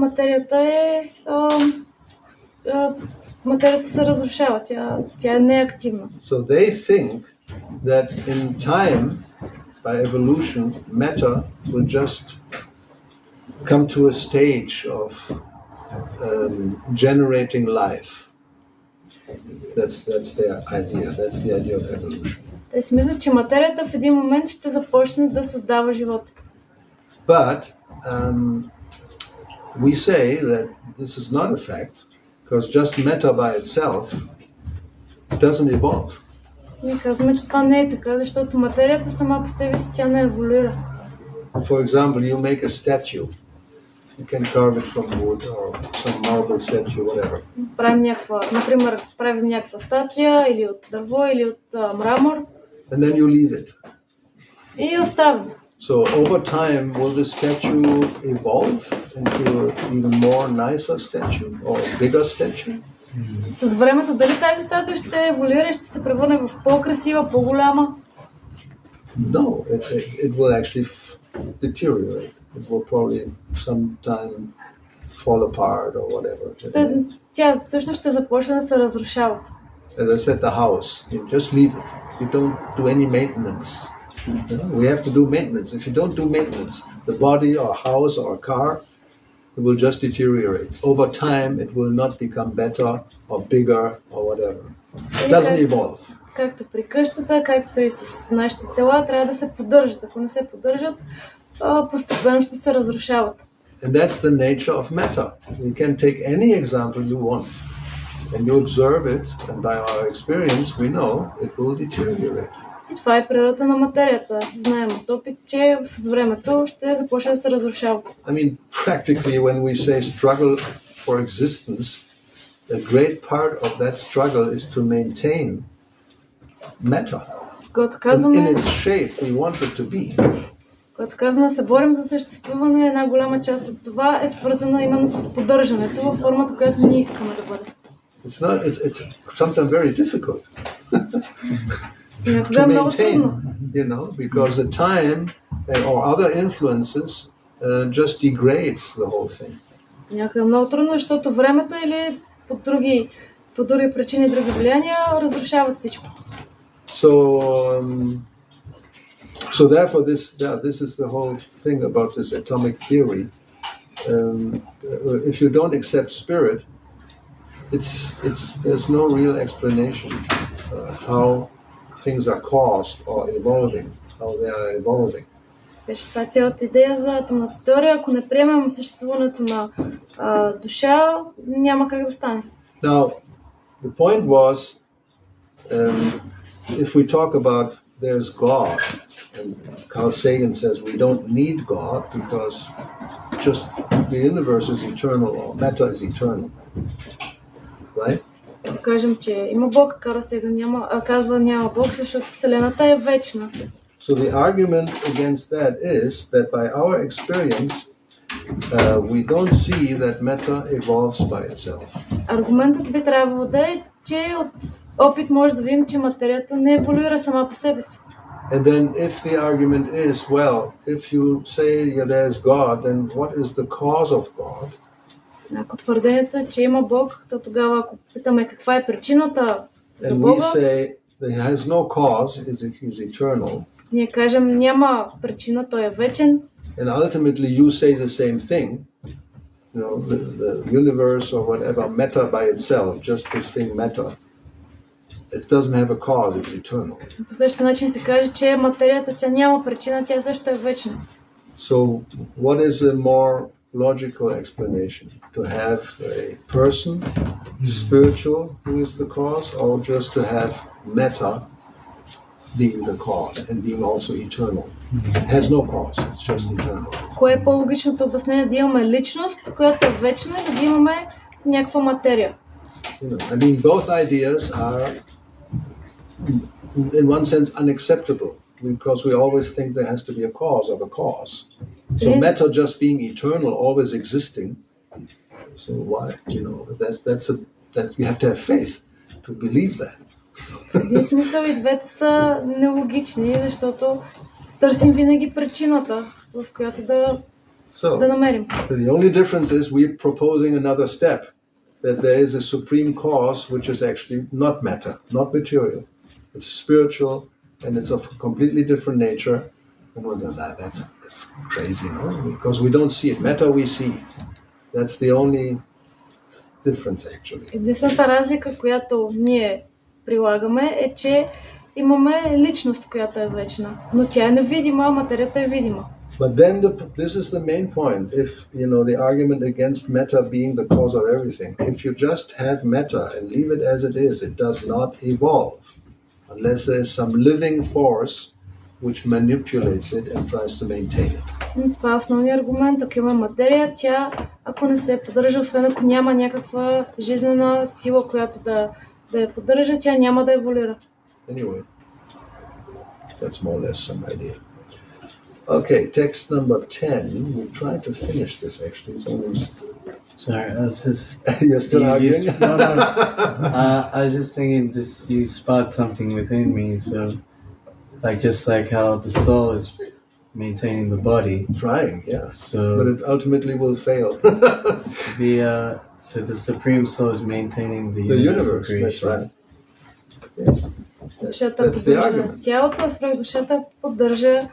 [SPEAKER 3] материята се разрушава, тя е неактивна.
[SPEAKER 1] So they think that in time, by evolution, matter will just come to a stage of generating life. That's their idea. That's the idea of evolution.
[SPEAKER 3] Те си мислят, че материята в един момент ще започне да създава живот.
[SPEAKER 1] But we say that this is not a fact, because just matter by itself doesn't evolve.
[SPEAKER 3] Ние казваме, че това не е така, защото материята сама по себе си тя не еволюира.
[SPEAKER 1] For example, you make a statue You can carve it from wood or some marble statue, whatever.
[SPEAKER 3] Правим някаква статуя или от дърво, или от мрамор.
[SPEAKER 1] And then you leave it.
[SPEAKER 3] И оставим.
[SPEAKER 1] So over time, will the statue evolve into an even more nicer statue or bigger statue?
[SPEAKER 3] С времето дали тази статуя ще еволюира и ще се превърне в по-красива, по-голяма?
[SPEAKER 1] No, it will actually deteriorate. It will probably sometime fall apart or whatever.
[SPEAKER 3] Тя всъщност ще започне да се разрушава.
[SPEAKER 1] As I said, the house, you just leave it. You don't do any maintenance. We have to do maintenance. If you don't do maintenance, the body or house or car, it will just deteriorate. Over time, it will not become better or bigger or whatever. It doesn't evolve.
[SPEAKER 3] Както при къщата, както и с нашите тела, трябва да се поддържат. Ако не се поддържат, постепенно ще се разрушават.
[SPEAKER 1] And that's the nature of matter. You can take any example you want, and you observe it, and by our experience, we know it will deteriorate.
[SPEAKER 3] И това е природата на материята. Знаем от опит, че с времето ще започне да се разрушава.
[SPEAKER 1] I mean, practically, when we say struggle for existence, a great part of that struggle is to maintain matter in its shape we want it to be.
[SPEAKER 3] Когато казваме се борим за съществуване, една голяма част от това е свързана именно с поддържането във формата, която ние искаме да бъде.
[SPEAKER 1] It's sometimes very difficult
[SPEAKER 3] to maintain,
[SPEAKER 1] because the time or other influences just degrades the whole thing.
[SPEAKER 3] Някъде много трудно, защото времето или по други причини, други влияния разрушават всичко.
[SPEAKER 1] So therefore, this is the whole thing about this atomic theory. If you don't accept spirit, there's no real explanation how things are caused or evolving, how they are evolving.
[SPEAKER 3] Това е цялата идея за атомната теория. Ако не приемем съществуването на душа, няма как да стане.
[SPEAKER 1] Now, the point was, if we talk about there's God, and Carl Sagan says we don't need God because just the universe is eternal or matter is eternal, right?
[SPEAKER 3] Кажем, че има Бог, Карл Сеган казва няма Бог, защото Вселената е вечна.
[SPEAKER 1] So the argument against that is that by our experience, we don't see that matter evolves by itself.
[SPEAKER 3] Аргументът би трябвало да е, че от опит може да видим, че материята не еволюира сама по себе си.
[SPEAKER 1] And then if the argument is, well, if you say there's God, then what is the cause of God?
[SPEAKER 3] Ако твърдението е, че има Бог, то тогава ако питаме каква е причината за Бога,
[SPEAKER 1] and we say there has no cause, he's eternal.
[SPEAKER 3] Ние кажем няма причина, той е вечен.
[SPEAKER 1] And ultimately you say the same thing. The universe or whatever, matter by itself, just this thing matter. It doesn't have a cause, it's eternal.
[SPEAKER 3] По същия начин се каже, че материята тя няма причина, тя също е вечна.
[SPEAKER 1] So what is a more logical explanation? To have a person, spiritual, who is the cause, or just to have matter being the cause and being also eternal? It has no cause, it's just eternal.
[SPEAKER 3] Кое е по-логичното обяснение? Да имаме личност, която е вечна, и да имаме някаква материя.
[SPEAKER 1] I mean, both ideas are in one sense unacceptable because we always think there has to be a cause of a cause. So matter just being eternal, always existing. So why, that we have to have faith to believe that.
[SPEAKER 3] В смисъл и двете са нелогични, защото търсим винаги причината, в която да намерим.
[SPEAKER 1] The only difference is we're proposing another step, that there is a supreme cause which is actually not matter, not material. It's spiritual and it's of a completely different nature. And that's crazy, no? Because we don't see it. Matter we see. That's the only difference actually.
[SPEAKER 3] Единствената разлика, която ние прилагаме, е, че имаме личност, която е вечна, но тя е невидима, материята е видима.
[SPEAKER 1] But then this is the main point. If the argument against matter being the cause of everything, if you just have matter and leave it as it is, it does not evolve unless there is some living force which manipulates it and tries to maintain it.
[SPEAKER 3] Това е основният аргумент. Ако има материя, тя, ако не се поддържа, освен ако няма някаква жизнена сила, която да я поддържа, тя няма да еволюира.
[SPEAKER 1] Anyway, that's more or less some idea. Okay, text number 10. We'll try to finish this actually. It's almost...
[SPEAKER 6] Sorry, I was just...
[SPEAKER 1] You're still arguing?
[SPEAKER 6] No. I was just thinking this, you sparked something within me, so just like how the soul is maintaining the body.
[SPEAKER 1] Trying, yeah.
[SPEAKER 6] So,
[SPEAKER 1] but it ultimately will fail.
[SPEAKER 6] So the Supreme Soul is maintaining the
[SPEAKER 1] universe,
[SPEAKER 6] creation.
[SPEAKER 1] that's right. Yes. That's the argument.
[SPEAKER 3] Тялото, а свръхдушата поддържа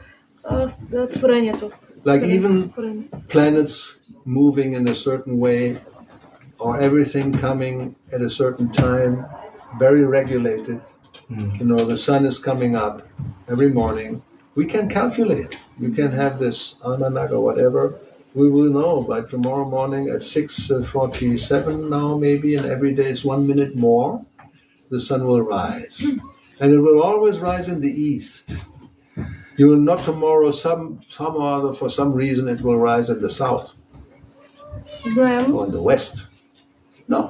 [SPEAKER 3] творението.
[SPEAKER 1] Like even planets moving in a certain way, or everything coming at a certain time, very regulated. You know, the sun is coming up every morning. We can calculate it. You can have this almanac or whatever. We will know by tomorrow morning at 6:47 now maybe, and every day is 1 minute more, the sun will rise. And it will always rise in the east. You will not tomorrow, some or other, for some reason, it will rise in the south. Or in the west. No,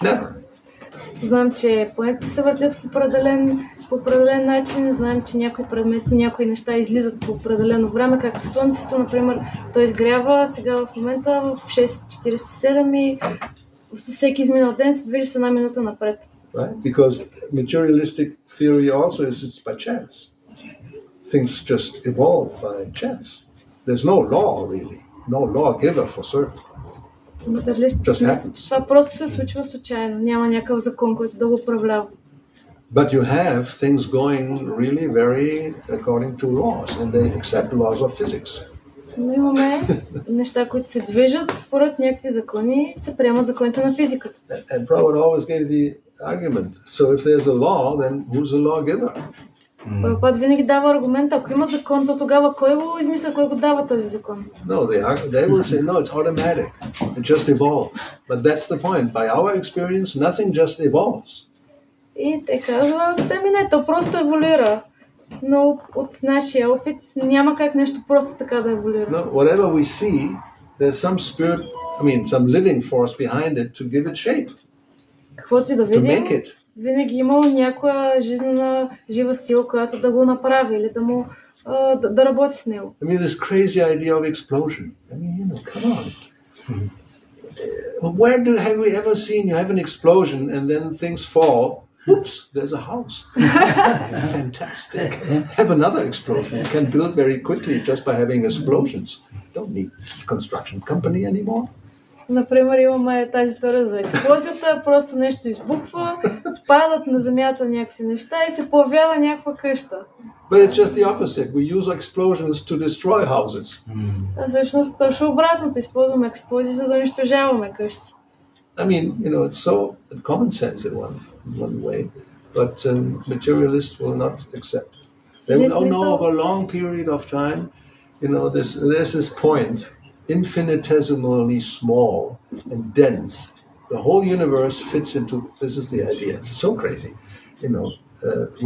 [SPEAKER 1] never.
[SPEAKER 3] Знам, че планетите се въртят по определен начин. Знаем, че някои предмети, някои неща излизат по определено време, както Слънцето, например. То изгрява сега в момента в 6:47 и със всеки изминал ден се движи с 1 минута напред.
[SPEAKER 1] Right? Because materialistic theory also is it's by chance. Things just evolve by chance. There's no law really, no lawgiver for certain.
[SPEAKER 3] Материалистите мислят, че това просто се случва случайно. Няма някакъв закон, който да го управлява.
[SPEAKER 1] But you have things going really very according to laws, and they accept laws of physics.
[SPEAKER 3] Но имаме неща, които се движат според някакви закони, се приемат законите на физиката.
[SPEAKER 1] And Prabhupada always gave the argument. So if there's a law, then who's the lawgiver?
[SPEAKER 3] Прабхупад винаги дава аргумента, ако има закон, то тогава кой го измисля, кой го дава този закон?
[SPEAKER 1] No, they will say, no, it's automatic. It just evolves. But that's the point. By our experience, nothing just evolves.
[SPEAKER 3] И те казват, не, то просто еволюира. Но от нашия опит няма как нещо просто така да еволюира.
[SPEAKER 1] No, whatever we see, there's some spirit, some living force behind it to give it shape.
[SPEAKER 3] Каквото и да видим, винаги има някоя жизнена, жива сила, която да го направи или да работи с него.
[SPEAKER 1] This crazy idea of explosion. Come on. Where have we ever seen you have an explosion and then things fall? Oops, there's a house. Fantastic. Have another explosion. You can build very quickly just by having explosions. Don't need construction company anymore.
[SPEAKER 3] Например, имаме тази теория за експлозията, просто нещо избухва, падат на земята някакви неща и се появява някаква къща.
[SPEAKER 1] But it's just the opposite. We use explosions to destroy houses.
[SPEAKER 3] А всъщност точно обратното, използваме експлозии, за да унищожаваме къщи.
[SPEAKER 1] It's so common sense in one way, but materialists will not accept. They will know over a long period of time, there's this point, infinitesimally small and dense. The whole universe fits into, this is the idea. It's so crazy,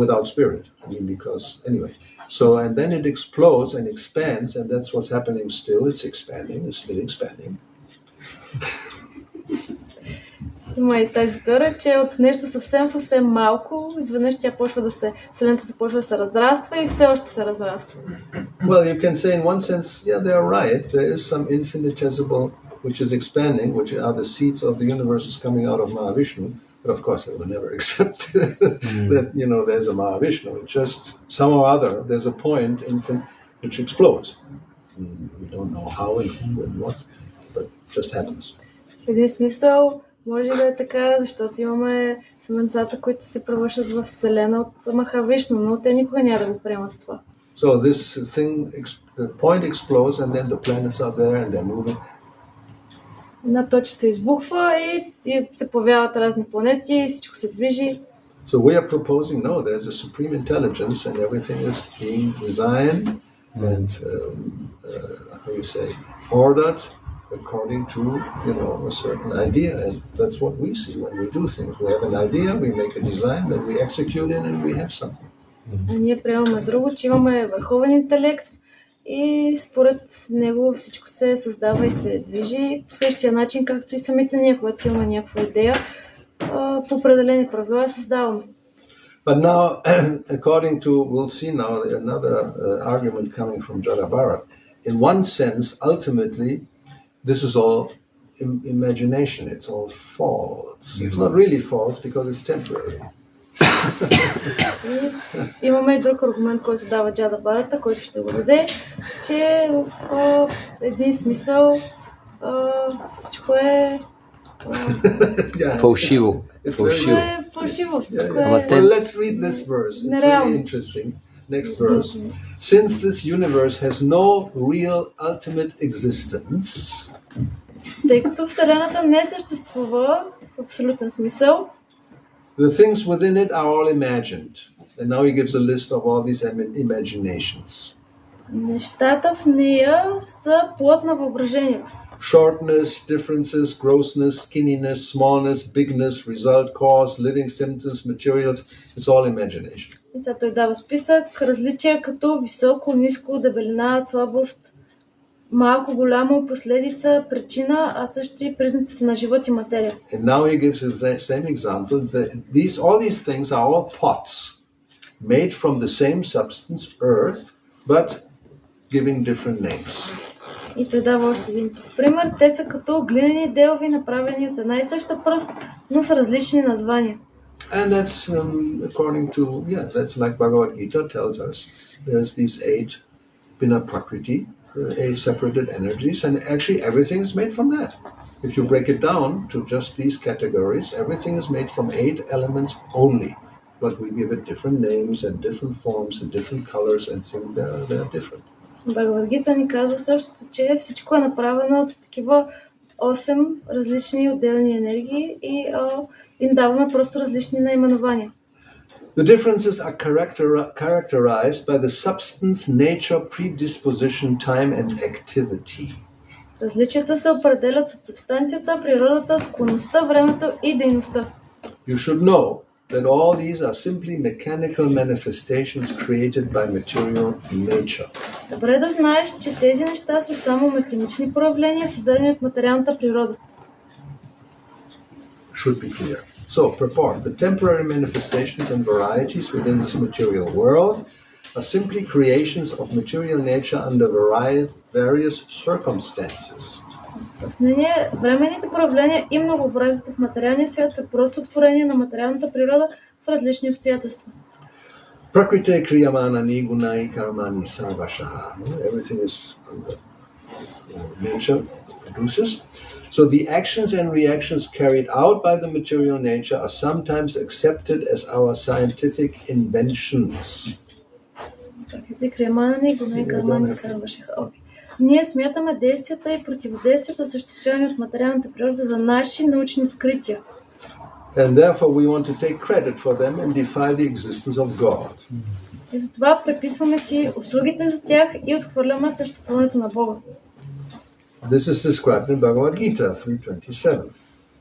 [SPEAKER 1] without spirit. Because, anyway. So, and then it explodes and expands, and that's what's happening still. It's expanding, it's still expanding.
[SPEAKER 3] Има и тази теория, че от нещо съвсем малко, изведнъж Вселената започва да се разраства и все още се разраства.
[SPEAKER 1] Well, you can say in one sense, yeah, they are right. There is some infinitesimal which is expanding, which are the seeds of the universe is coming out of Mahavishnu. But of course, they will never accept that, there's a Mahavishnu. It's just some or other, there's a point which explodes. We don't know how and who and what, but it just happens.
[SPEAKER 3] В един смисъл, може да е така, защото имаме семенцата, които се превръщат в Вселена от Махавишну, но те никога няма да го приемат това.
[SPEAKER 1] So this thing, the point explodes and then the planets are there and they're moving.
[SPEAKER 3] Една точка избухва и се появяват разни планети и всичко се движи.
[SPEAKER 1] So we are proposing, no, there's a supreme intelligence and everything is being designed and, ordered according to, a certain idea. And that's what we see when we do things. We have an idea, we make a design, then we execute it and we have something.
[SPEAKER 3] А ние приемаме друго, че имаме върховен интелект и според него всичко се създава и се движи по същия начин, както и самите ние, когато имаме някаква идея, по определени правила създаваме.
[SPEAKER 1] But now, according to, we'll see now another argument coming from Jada Bharat. In one sense, ultimately, this is all imagination. It's all false. It's not really false because it's temporary.
[SPEAKER 3] Имаме и друг аргумент, който дава Джада Барата, който ще го даде, че в един смисъл всичко е
[SPEAKER 2] фалшиво.
[SPEAKER 3] Всичко е фалшиво.
[SPEAKER 1] Well, let's read this verse. It's really interesting. Next verse. Since this universe has no real ultimate existence,
[SPEAKER 3] тъй като Вселената не съществува в абсолютен смисъл,
[SPEAKER 1] the things within it are all imagined. And now he gives a list of all these imaginations.
[SPEAKER 3] Нещата в нея са плод на въображението.
[SPEAKER 1] Shortness, differences, grossness, skinniness, smallness, bigness, result, cause, living symptoms, materials. It's all imagination.
[SPEAKER 3] И сега той дава списък, различия като високо, ниско, дебелина, слабост, малко, голямо, последица, причина, а също и признаците на живот и материя.
[SPEAKER 1] And now he gives the same example. All these things are all pots made from the same substance, earth, but giving different names.
[SPEAKER 3] И той дава още един пример. Те са като глинени делови, направени от една и съща пръст, но с различни названия.
[SPEAKER 1] And that's according to, that's like Bhagavad Gita tells us. There's these 8 Pina Prakriti, 8 separated energies, and actually everything is made from that. If you break it down to just these categories, everything is made from 8 elements only. But we give it different names and different forms and different colors and think they're different.
[SPEAKER 3] Бхагавад Гита ни казва същото, че всичко е направено от такива 8 различни отделни енергии и им даваме просто различни наименования.
[SPEAKER 1] The differences are characterized by the substance, nature, predisposition, time and activity.
[SPEAKER 3] Различията се определят от субстанцията, природата, склонността, времето и дейността.
[SPEAKER 1] You should know that all these are simply mechanical manifestations created by material nature.
[SPEAKER 3] Добре да знаеш, че тези неща са само механични проявления, създадени от материалната природа.
[SPEAKER 1] Should be clear. So, purport. The temporary manifestations and varieties within this material world are simply creations of material nature under various circumstances.
[SPEAKER 3] Пояснение, временните проявления и многообразието в материалния свят са просто творение на материалната природа в различни обстоятелства.
[SPEAKER 1] Prakrite kriyamanani gunai karmani sarvashaha. Everything is nature produces. So the actions and reactions carried out by the material nature are sometimes accepted as our scientific inventions.
[SPEAKER 3] Prakrite kriyamanani gunai karmani sarvashaha. Ние смятаме действията и противодействията, осъществявани от материалната природа, за наши научни открития.
[SPEAKER 1] And therefore we want to take credit for them and defy the existence of God.
[SPEAKER 3] И затова приписваме си услугите за тях и отхвърляме съществуването на Бога.
[SPEAKER 1] This is described in Bhagavad Gita 3:27.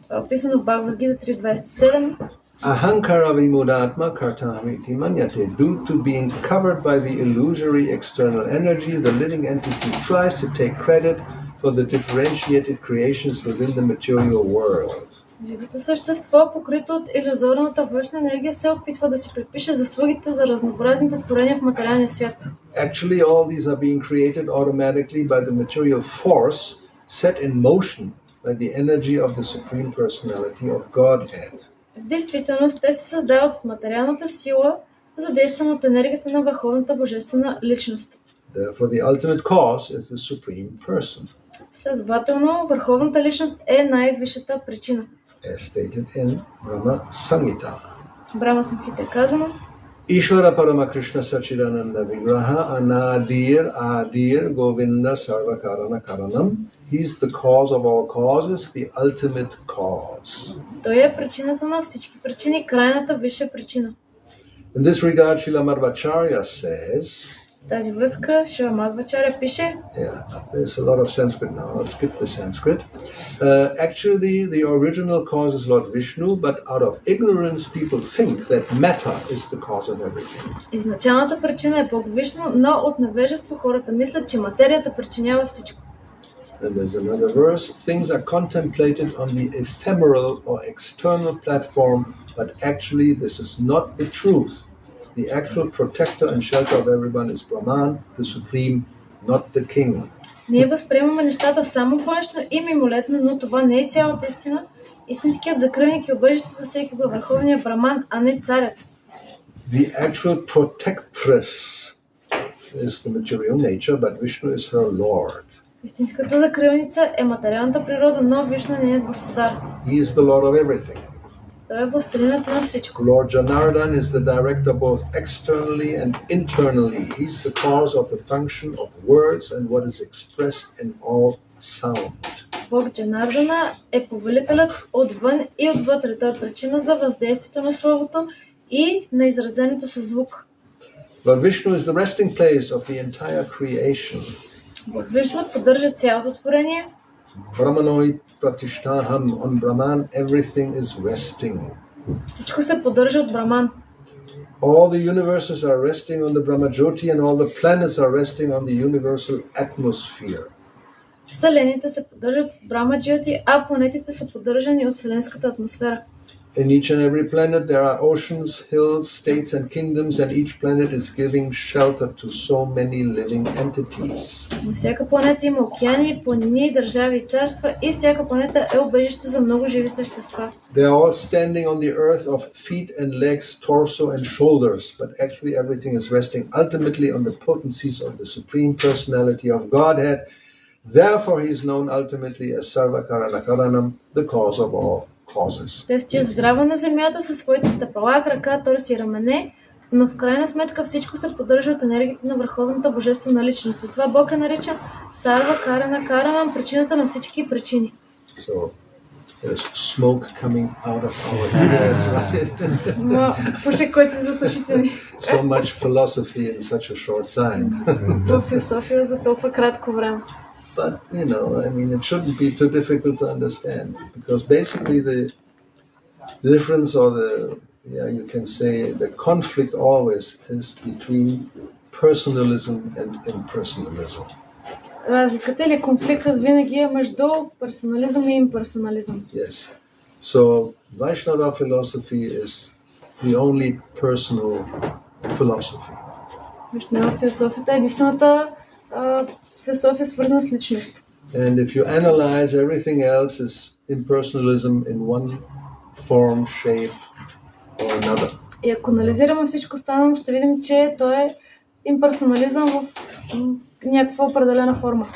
[SPEAKER 3] Това е описано в Бхагавад Гита 3:27.
[SPEAKER 1] Ahankara vimudatma kartamiti manyate. Due to being covered by the illusory external energy, the living entity tries to take credit for the differentiated creations within the material world.
[SPEAKER 3] Живото същество, покрито от илюзорната външна енергия, се опитва да си припише заслугите за разнообразните творения в материалния свят.
[SPEAKER 1] Actually, all these are being created automatically by the material force set in motion by the energy of the Supreme Personality of Godhead.
[SPEAKER 3] В действителност те се създават от материалната сила, задействана от енергията на Върховната Божествена Личност.
[SPEAKER 1] Therefore, the ultimate cause is the Supreme Person.
[SPEAKER 3] Следователно, Върховната Личност е най-висшата причина.
[SPEAKER 1] As stated in Brahma Samhita.
[SPEAKER 3] Брахма Самхита е казано:
[SPEAKER 1] Ishvara Parama Krishna Sachidananda Vigraha Adir Govinda Sarva Karana Karanam. He is the cause of all causes, the ultimate cause.
[SPEAKER 3] Той е причината на всички причини, крайната висша причина.
[SPEAKER 1] In this regard, Srila Madhvacharya says,
[SPEAKER 3] Тази връзка Шрила Мадвачаря пише:
[SPEAKER 1] Yeah, there's a lot of Sanskrit now. I'll skip the Sanskrit. Actually, the original cause is Lord Vishnu, but out of ignorance, people think that matter is the cause of everything.
[SPEAKER 3] изначалната причина е Бог Вишну, но от невежество хората мислят, че материята причинява всичко.
[SPEAKER 1] And there's another verse. Things are contemplated on the ephemeral or external platform, but actually this is not the truth. The actual protector and shelter of everyone is Brahman, the supreme, not the king.
[SPEAKER 3] Ние възприемаме нещата само външно и мимолетно, но това не е цялата истина. Истинският закръвник и убежище за всеки го върховният Браман, а не царят.
[SPEAKER 1] The actual protectress is the material nature, but Vishnu is her lord.
[SPEAKER 3] Истинската закръвница е материалната природа, но Вишну е нейният господар.
[SPEAKER 1] He is the lord of everything.
[SPEAKER 3] Той е властелинът на всичко.
[SPEAKER 1] Lord Janardhan is the director both externally and internally. He's the cause of the function of words and what is expressed in all sound.
[SPEAKER 3] Бог Джанардана е повелителят отвън и отвътре. Той е причина за въздействието на словото и на изразението със звук.
[SPEAKER 1] Lord Vishnu is the resting place of the entire creation.
[SPEAKER 3] Бог Вишну поддържа цялото творение.
[SPEAKER 1] Brahmanoid pratishtaham. On Brahman, everything is resting.
[SPEAKER 3] Всичко се поддържа от Браман.
[SPEAKER 1] All the universes are resting on the Brahmajyoti and all the planets are resting on the universal atmosphere.
[SPEAKER 3] Вселените се поддържат от Брамаджиоти, а планетите са поддържани от вселенската атмосфера.
[SPEAKER 1] In each and every planet there are oceans, hills, states and kingdoms, and each planet is giving shelter to so many living entities.
[SPEAKER 3] На всяка планета има океани, планини, държави и царства и всяка планета е убежище за много живи същества.
[SPEAKER 1] They are all standing on the earth of feet and legs, torso and shoulders, but actually everything is resting ultimately on the potencies of the Supreme Personality of Godhead. Therefore he is known ultimately as Sarvakarana-karanam, the cause of all causes.
[SPEAKER 3] Те стоят здраво на земята със своите стъпала, крака, торс и рамене, но в крайна сметка всичко се поддържа от енергията на върховната божествена личност. И това Бог е нарича Сарва Карана Каранам, причината на всички причини.
[SPEAKER 1] So there's smoke coming out of our ears, right?
[SPEAKER 3] Пушек, който се зад ушите ни.
[SPEAKER 1] So much philosophy in such a short time.
[SPEAKER 3] В философия за толкова кратко време.
[SPEAKER 1] But, you know, I mean, it shouldn't be too difficult to understand, because basically the difference or you can say the conflict always is between personalism and impersonalism.
[SPEAKER 3] Разликата или конфликтът винаги е между персонализъм и имперсонализъм.
[SPEAKER 1] Yes. So Vaishnava philosophy is the only personal philosophy.
[SPEAKER 3] Вайшнава философията е единствената философия свързана с личност.
[SPEAKER 1] And if you analyze, everything else is impersonalism in one form, shape or another.
[SPEAKER 3] И ако анализираме всичко останало, ще видим, че то е имперсонализъм в някаква определена форма.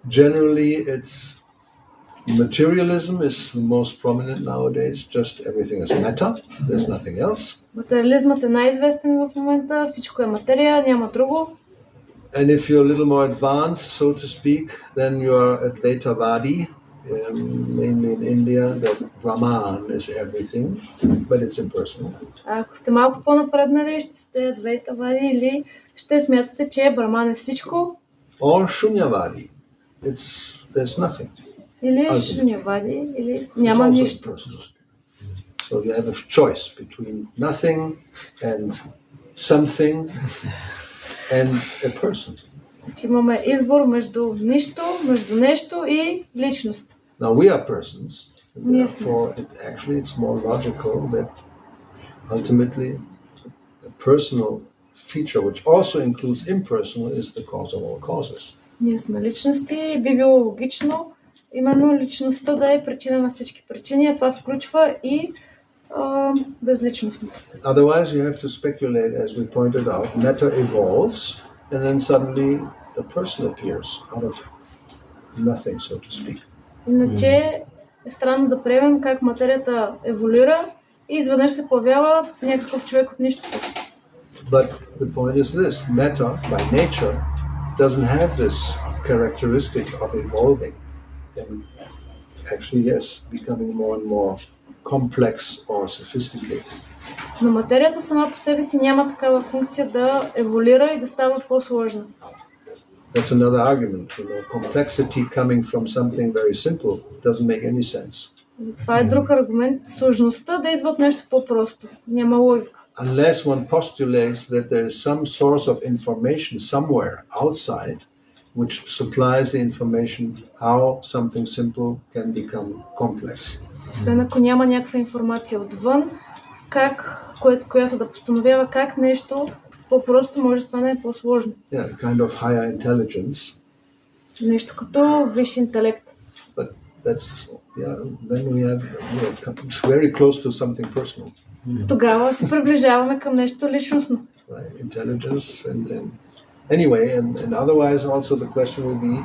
[SPEAKER 1] Generally, it's materialism is the most prominent nowadays. Just everything is matter. There's nothing else.
[SPEAKER 3] Материализмът е най-известен в момента. Всичко е материя, няма друго.
[SPEAKER 1] And if you're a little more advanced, so to speak, then you are Advaitavadi, mainly in India, that Brahman is everything, but it's impersonal.
[SPEAKER 3] Ако сте малко по-напреднали, ще сте Адвайтавади или ще смятате, че Браман е всичко.
[SPEAKER 1] Or Shunyavadi, there's nothing.
[SPEAKER 3] Или Шунявади, или няма нищо.
[SPEAKER 1] So you have a choice between nothing and something and a person.
[SPEAKER 3] Имаме избор между нищо, между нещо и личност.
[SPEAKER 1] Now we are persons, and therefore it's more logical that ultimately a personal feature, which also includes impersonal, is the cause of all causes.
[SPEAKER 3] Ние сме личности и би било логично именно личността да е причина на всички причини, а това включва и безличностното.
[SPEAKER 1] Otherwise you have to speculate, as we pointed out, matter evolves and then suddenly a person appears out of nothing, so to speak.
[SPEAKER 3] Иначе е странно да приемем как материята еволюира и изведнъж се появява някакъв човек от нищото.
[SPEAKER 1] But the point is this, matter by nature doesn't have this characteristic of evolving and actually, yes, becoming more and more complex or sophisticated.
[SPEAKER 3] Но материята сама по себе си няма такава функция да еволюира и да става по-сложна.
[SPEAKER 1] That's another argument. Complexity coming from something very simple doesn't make any sense.
[SPEAKER 3] Това е друг аргумент. Сложността да идва от нещо по-просто. Няма логика.
[SPEAKER 1] Unless one postulates that there is some source of information somewhere outside which supplies the information how something simple can become complex.
[SPEAKER 3] Освен ако няма някаква информация отвън, която да постановява как нещо по-просто може да стане по-сложно.
[SPEAKER 1] Yeah, kind of higher intelligence.
[SPEAKER 3] Нещо като висш интелект.
[SPEAKER 1] But that's, then we are very close to something personal.
[SPEAKER 3] Тогава се приближаваме към нещо личностно.
[SPEAKER 1] Right, intelligence and anyway, and otherwise also the question will be,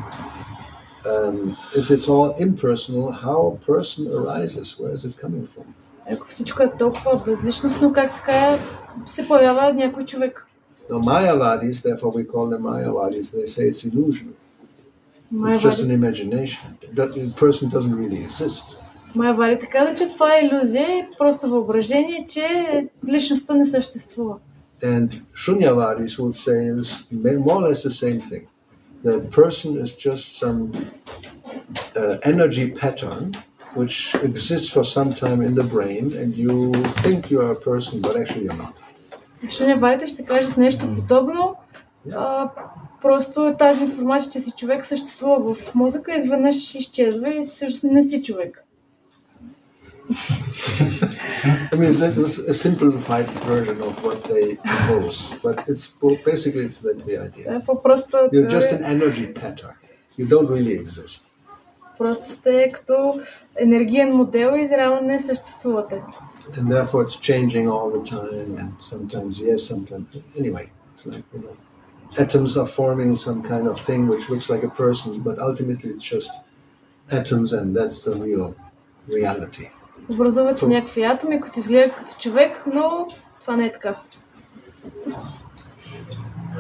[SPEAKER 1] if it's all impersonal, how a person arises? Where is it coming from?
[SPEAKER 3] Ако всичко е толкова безличностно, как така се появява някой човек?
[SPEAKER 1] Now Mayavadis, therefore we call them Mayavadis, they say it's illusion. It's just an imagination. The person doesn't really exist.
[SPEAKER 3] Майавадите казват, че това е илюзия и просто въображение, че личността не съществува.
[SPEAKER 1] And Shunyavadis would say is more or less the same thing. The person is just some energy pattern which exists for some time in the brain, and you think you are a person, but actually you're not.
[SPEAKER 3] Шунявадите ще кажат нещо подобно. Просто тази информация, че си човек, съществува в мозъка, изведнъж изчезва и всъщност не си човек.
[SPEAKER 1] I mean, that's a simplified version of what they propose, but it's basically that's the idea. You're just an energy pattern. You don't really exist.
[SPEAKER 3] Просто сте като енергиен модел и реално не съществувате.
[SPEAKER 1] And therefore it's changing all the time, and sometimes yes, sometimes anyway. It's like, atoms are forming some kind of thing which looks like a person, but ultimately it's just atoms, and that's the real reality.
[SPEAKER 3] Образуват се някакви атоми, които изглеждат като човек, но това не е така.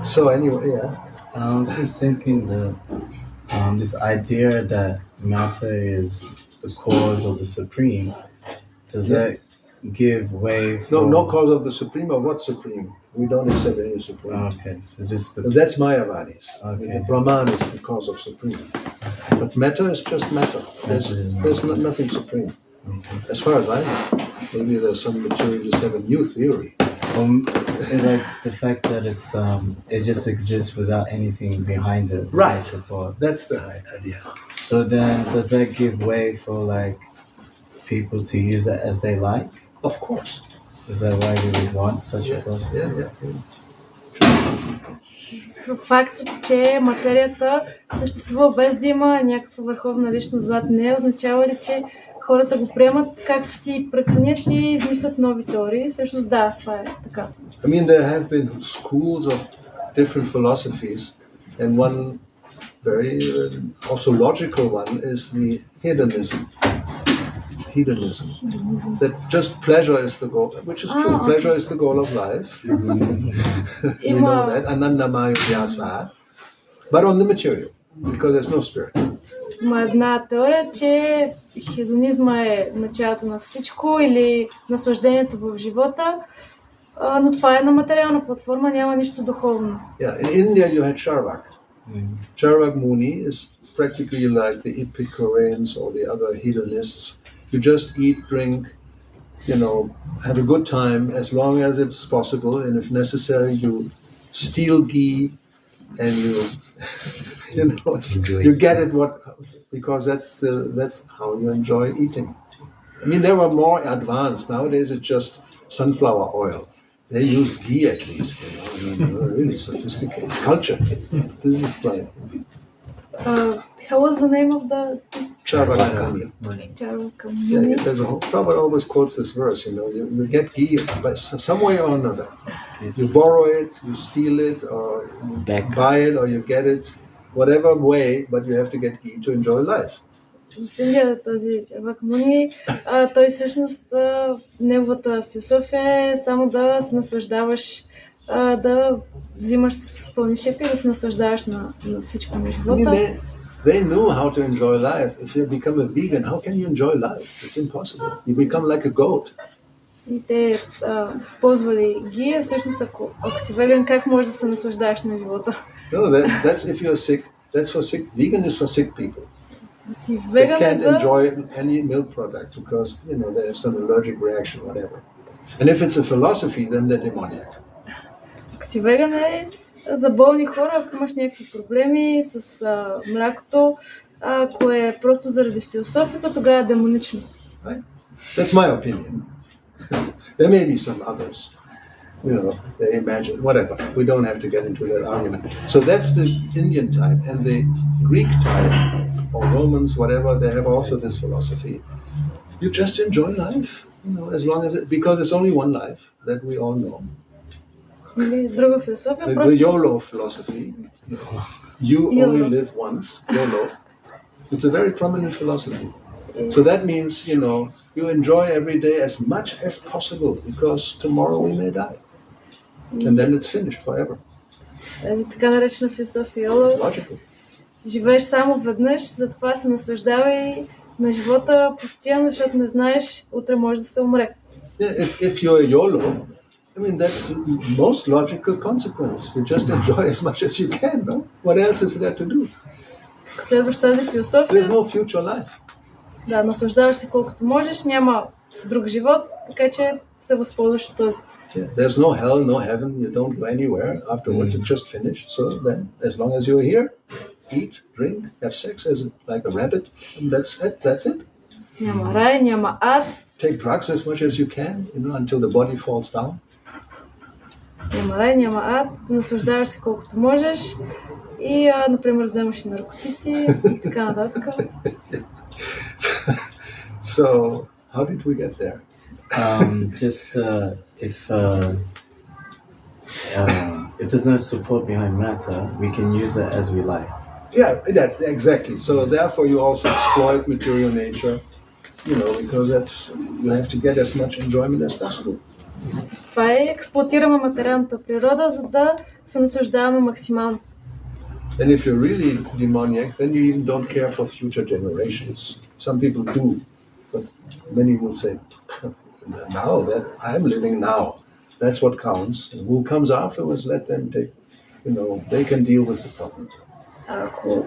[SPEAKER 1] So anyway, yeah.
[SPEAKER 6] I was just thinking that this idea that matter is the cause of the supreme, does that give way for...
[SPEAKER 1] No cause of the supreme, or what supreme? We don't accept any supreme.
[SPEAKER 6] Okay, so just the...
[SPEAKER 1] That's Mayavadis.
[SPEAKER 6] Okay.
[SPEAKER 1] The Brahman is the cause of supreme. But matter is just matter. There's nothing supreme.
[SPEAKER 6] Okay.
[SPEAKER 1] As far as I know. Maybe there's some materialists have a new theory.
[SPEAKER 6] Like the fact that it's it just exists without anything behind it.
[SPEAKER 1] Right.
[SPEAKER 6] Support.
[SPEAKER 1] That's the idea.
[SPEAKER 6] So then, does that give way for like people to use it as they like?
[SPEAKER 1] Of course.
[SPEAKER 6] Is that why we would want such a philosophy?
[SPEAKER 1] Yeah.
[SPEAKER 3] Фактът, че материята съществува без да има някаква върховна личност зад нея, означава ли, че хората го приемат както си преценят и измислят нови теории? Всъщност да, това е така.
[SPEAKER 1] I mean, there have been schools of different philosophies, and one very also logical one is the hedonism. That just pleasure is the goal, which is true. Pleasure is the goal of life. We know that. Anandamaya vyasad. But on the material, because there's no spirit.
[SPEAKER 3] Има една теория, че хедонизма е началото на всичко или наслаждението в живота, но това е на материална платформа, няма нищо духовно.
[SPEAKER 1] Yeah, in India you had Charvak. Charvak Muni is practically like the Epicureans or the other hedonists. You just eat, drink, have a good time as long as it's possible, and if necessary you steal ghee and you get it because that's how you enjoy eating. I mean, they were more advanced. Nowadays it's just sunflower oil. They use ghee at least. They're really sophisticated. Culture. This is like...
[SPEAKER 3] How was the name of the...
[SPEAKER 1] Charvak Muni. Yeah, there's a whole... Prabhupada always quotes this verse, you get ghee by some way or another. You borrow it, you steal it, or you buy it, or you get it. Whatever way, but you have to get ghee to enjoy life.
[SPEAKER 3] В Индия този Чарвак Муни, той всъщност неговата философия е само да се наслаждаваш, да взимаш с пълни шепи, да се наслаждаваш на всичко на живота.
[SPEAKER 1] They knew how to enjoy life. If you become a vegan, how can you enjoy life? It's impossible. You become like a goat.
[SPEAKER 3] И те ползвали ги, всъщност ако си веган, как можеш да се наслаждаваш на живота?
[SPEAKER 1] No, that's if you're sick. That's for sick. Vegan is for sick people.
[SPEAKER 3] Да си
[SPEAKER 1] They
[SPEAKER 3] веган
[SPEAKER 1] can't
[SPEAKER 3] за...
[SPEAKER 1] enjoy any milk product because they have some allergic reaction, whatever. And if it's a philosophy, then they're demoniac.
[SPEAKER 3] Ако си веган е за болни хора, ако имаш някакви проблеми с млякото, ако е просто заради философията, тогава е демонично.
[SPEAKER 1] Right? That's my opinion. There may be some others. They imagine, whatever. We don't have to get into that argument. So that's the Indian type. And the Greek type, or Romans, whatever, they have also this philosophy. You just enjoy life, as long as because it's only one life that we all know.
[SPEAKER 3] Друга философия.
[SPEAKER 1] The YOLO philosophy. You only live once. YOLO. It's a very prominent philosophy. So that means, you enjoy every day as much as possible because tomorrow we may die. And then it's finished forever.
[SPEAKER 3] Така наречена философия YOLO.
[SPEAKER 1] Logical.
[SPEAKER 3] Живееш само веднъж, затова се наслаждавай на живота постоянно, защото не знаеш, утре може да се умре.
[SPEAKER 1] If you're YOLO, that's the most logical consequence. You just enjoy as much as you can, no? What else is there to do?
[SPEAKER 3] Следваш тази философия.
[SPEAKER 1] There's no future life.
[SPEAKER 3] Да, наслаждаваш се колкото можеш, няма друг живот, така че се възползваш от този.
[SPEAKER 1] There's no hell, no heaven, you don't go anywhere. Afterwards it's just finished. So then, as long as you're here, eat, drink, have sex as like a rabbit, and that's it.
[SPEAKER 3] Няма рай, няма ад.
[SPEAKER 1] Take drugs as much as you can, until the body falls down.
[SPEAKER 3] Няма рай, няма ад, наслаждаваш се колкото можеш и, например, вземаш и наркотици и така нататък.
[SPEAKER 1] So, how did we get there?
[SPEAKER 6] If there's no support behind matter, we can use it as we like.
[SPEAKER 1] Yeah, exactly. So therefore you also exploit material nature, because you have to get as much enjoyment as possible.
[SPEAKER 3] Това е експлоатираме материалната природа, за да се наслаждаваме максимално.
[SPEAKER 1] And if you're really demoniac, then you even don't care for future generations. Some people do, but many will say, now that I'm living now, that's what counts. And who comes afterwards, let them take, they can deal with the problem.
[SPEAKER 3] Ако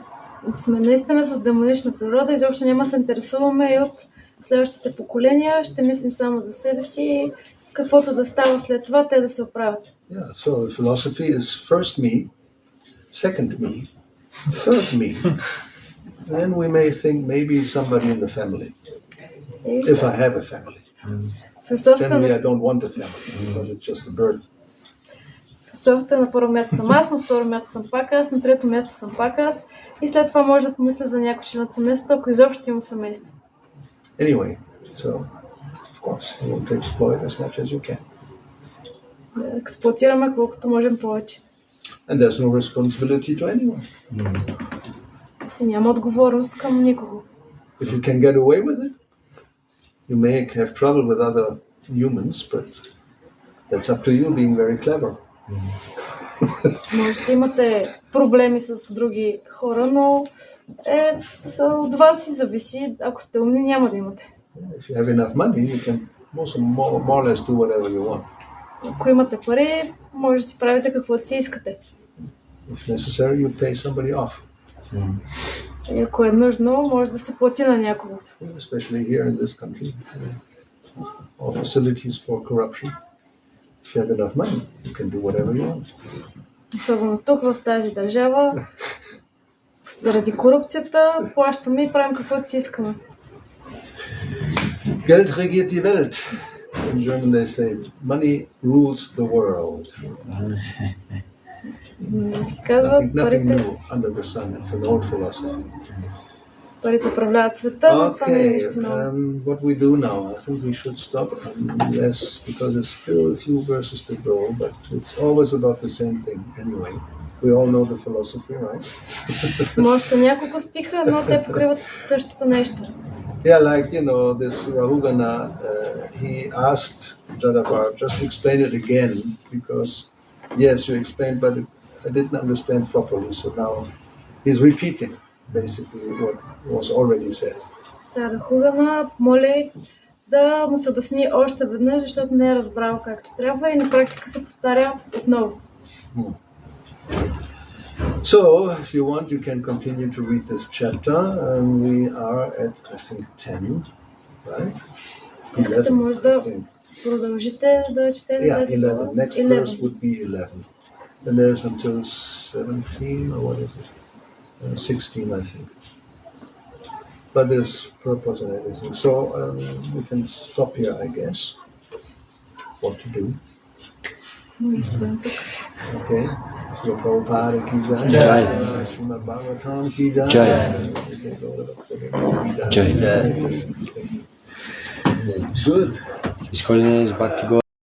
[SPEAKER 3] сме наистина с демонична природа, изобщо няма се интересуваме и от следващите поколения, ще мислим само за себе си, каквото да става след това, те да се оправят.
[SPEAKER 1] Yeah, so the philosophy is first me, second me, third me. Then we may think maybe somebody in the family, if I have a family. Generally, I don't want a family because it's just a burden.
[SPEAKER 3] Философията на първо място съм аз, на второ място съм пак аз, на трето място съм пак аз и след това може да помисля за някой член от семейството, ако изобщо имам семейство.
[SPEAKER 1] Anyway, so of course you want to exploit as much as you can.
[SPEAKER 3] Да експлоатираме колкото можем повече.
[SPEAKER 1] And there's no responsibility to anyone.
[SPEAKER 3] И няма отговорност към никого.
[SPEAKER 1] If you can get away with it, you may have trouble with other humans, but that's up to you being very clever.
[SPEAKER 3] Може да имате проблеми с други хора, но от вас си зависи. Ако сте умни, няма да имате.
[SPEAKER 1] If you have enough money, you can more or less do whatever you want.
[SPEAKER 3] Ако имате пари, може да си правите каквото си искате.
[SPEAKER 1] If necessary, you pay somebody off.
[SPEAKER 3] И ако е нужно, може да се плати на някого.
[SPEAKER 1] Especially here in this country, all facilities for corruption. If you have enough money, you can do whatever you want.
[SPEAKER 3] Особено тук в тази държава, заради корупцията, плащаме и правим каквото си искаме.
[SPEAKER 1] Geld regiert die Welt. In German they say, money rules the world. Nothing new under the sun. It's an old philosophy.
[SPEAKER 3] Парите управляват света, но това не е нищо ново.
[SPEAKER 1] What we do now, I think we should stop unless, because there's still a few verses to go, but it's always about the same thing anyway. We all know the philosophy, right?
[SPEAKER 3] Може няколко стиха, но те покриват същото нещо.
[SPEAKER 1] Yeah, like, this Rahugana, he asked Jadavar, just explain it again, because, yes, you explained, but I didn't understand properly, so now he's repeating. basically what was already said.
[SPEAKER 3] Цар Хугана моли да му се обясни още веднъж, защото не е разбрал както трябва и на практика се повтаря отново.
[SPEAKER 1] So, if you want, you can continue to read this chapter. We are at, I think, 10, right?
[SPEAKER 3] Искате, може да продължите да четете
[SPEAKER 1] Yeah, 11.
[SPEAKER 3] глава.
[SPEAKER 1] Next verse would be 11. And there's until 17, or what is it? 16, I think. But there's purpose and everything. So, we can stop here, I guess. What to do? Okay. So Prabhupada ki jai. Srimad Bhagavatam ki jai.
[SPEAKER 2] Jai.
[SPEAKER 1] Good.
[SPEAKER 2] His Holiness Bhakti Gauravani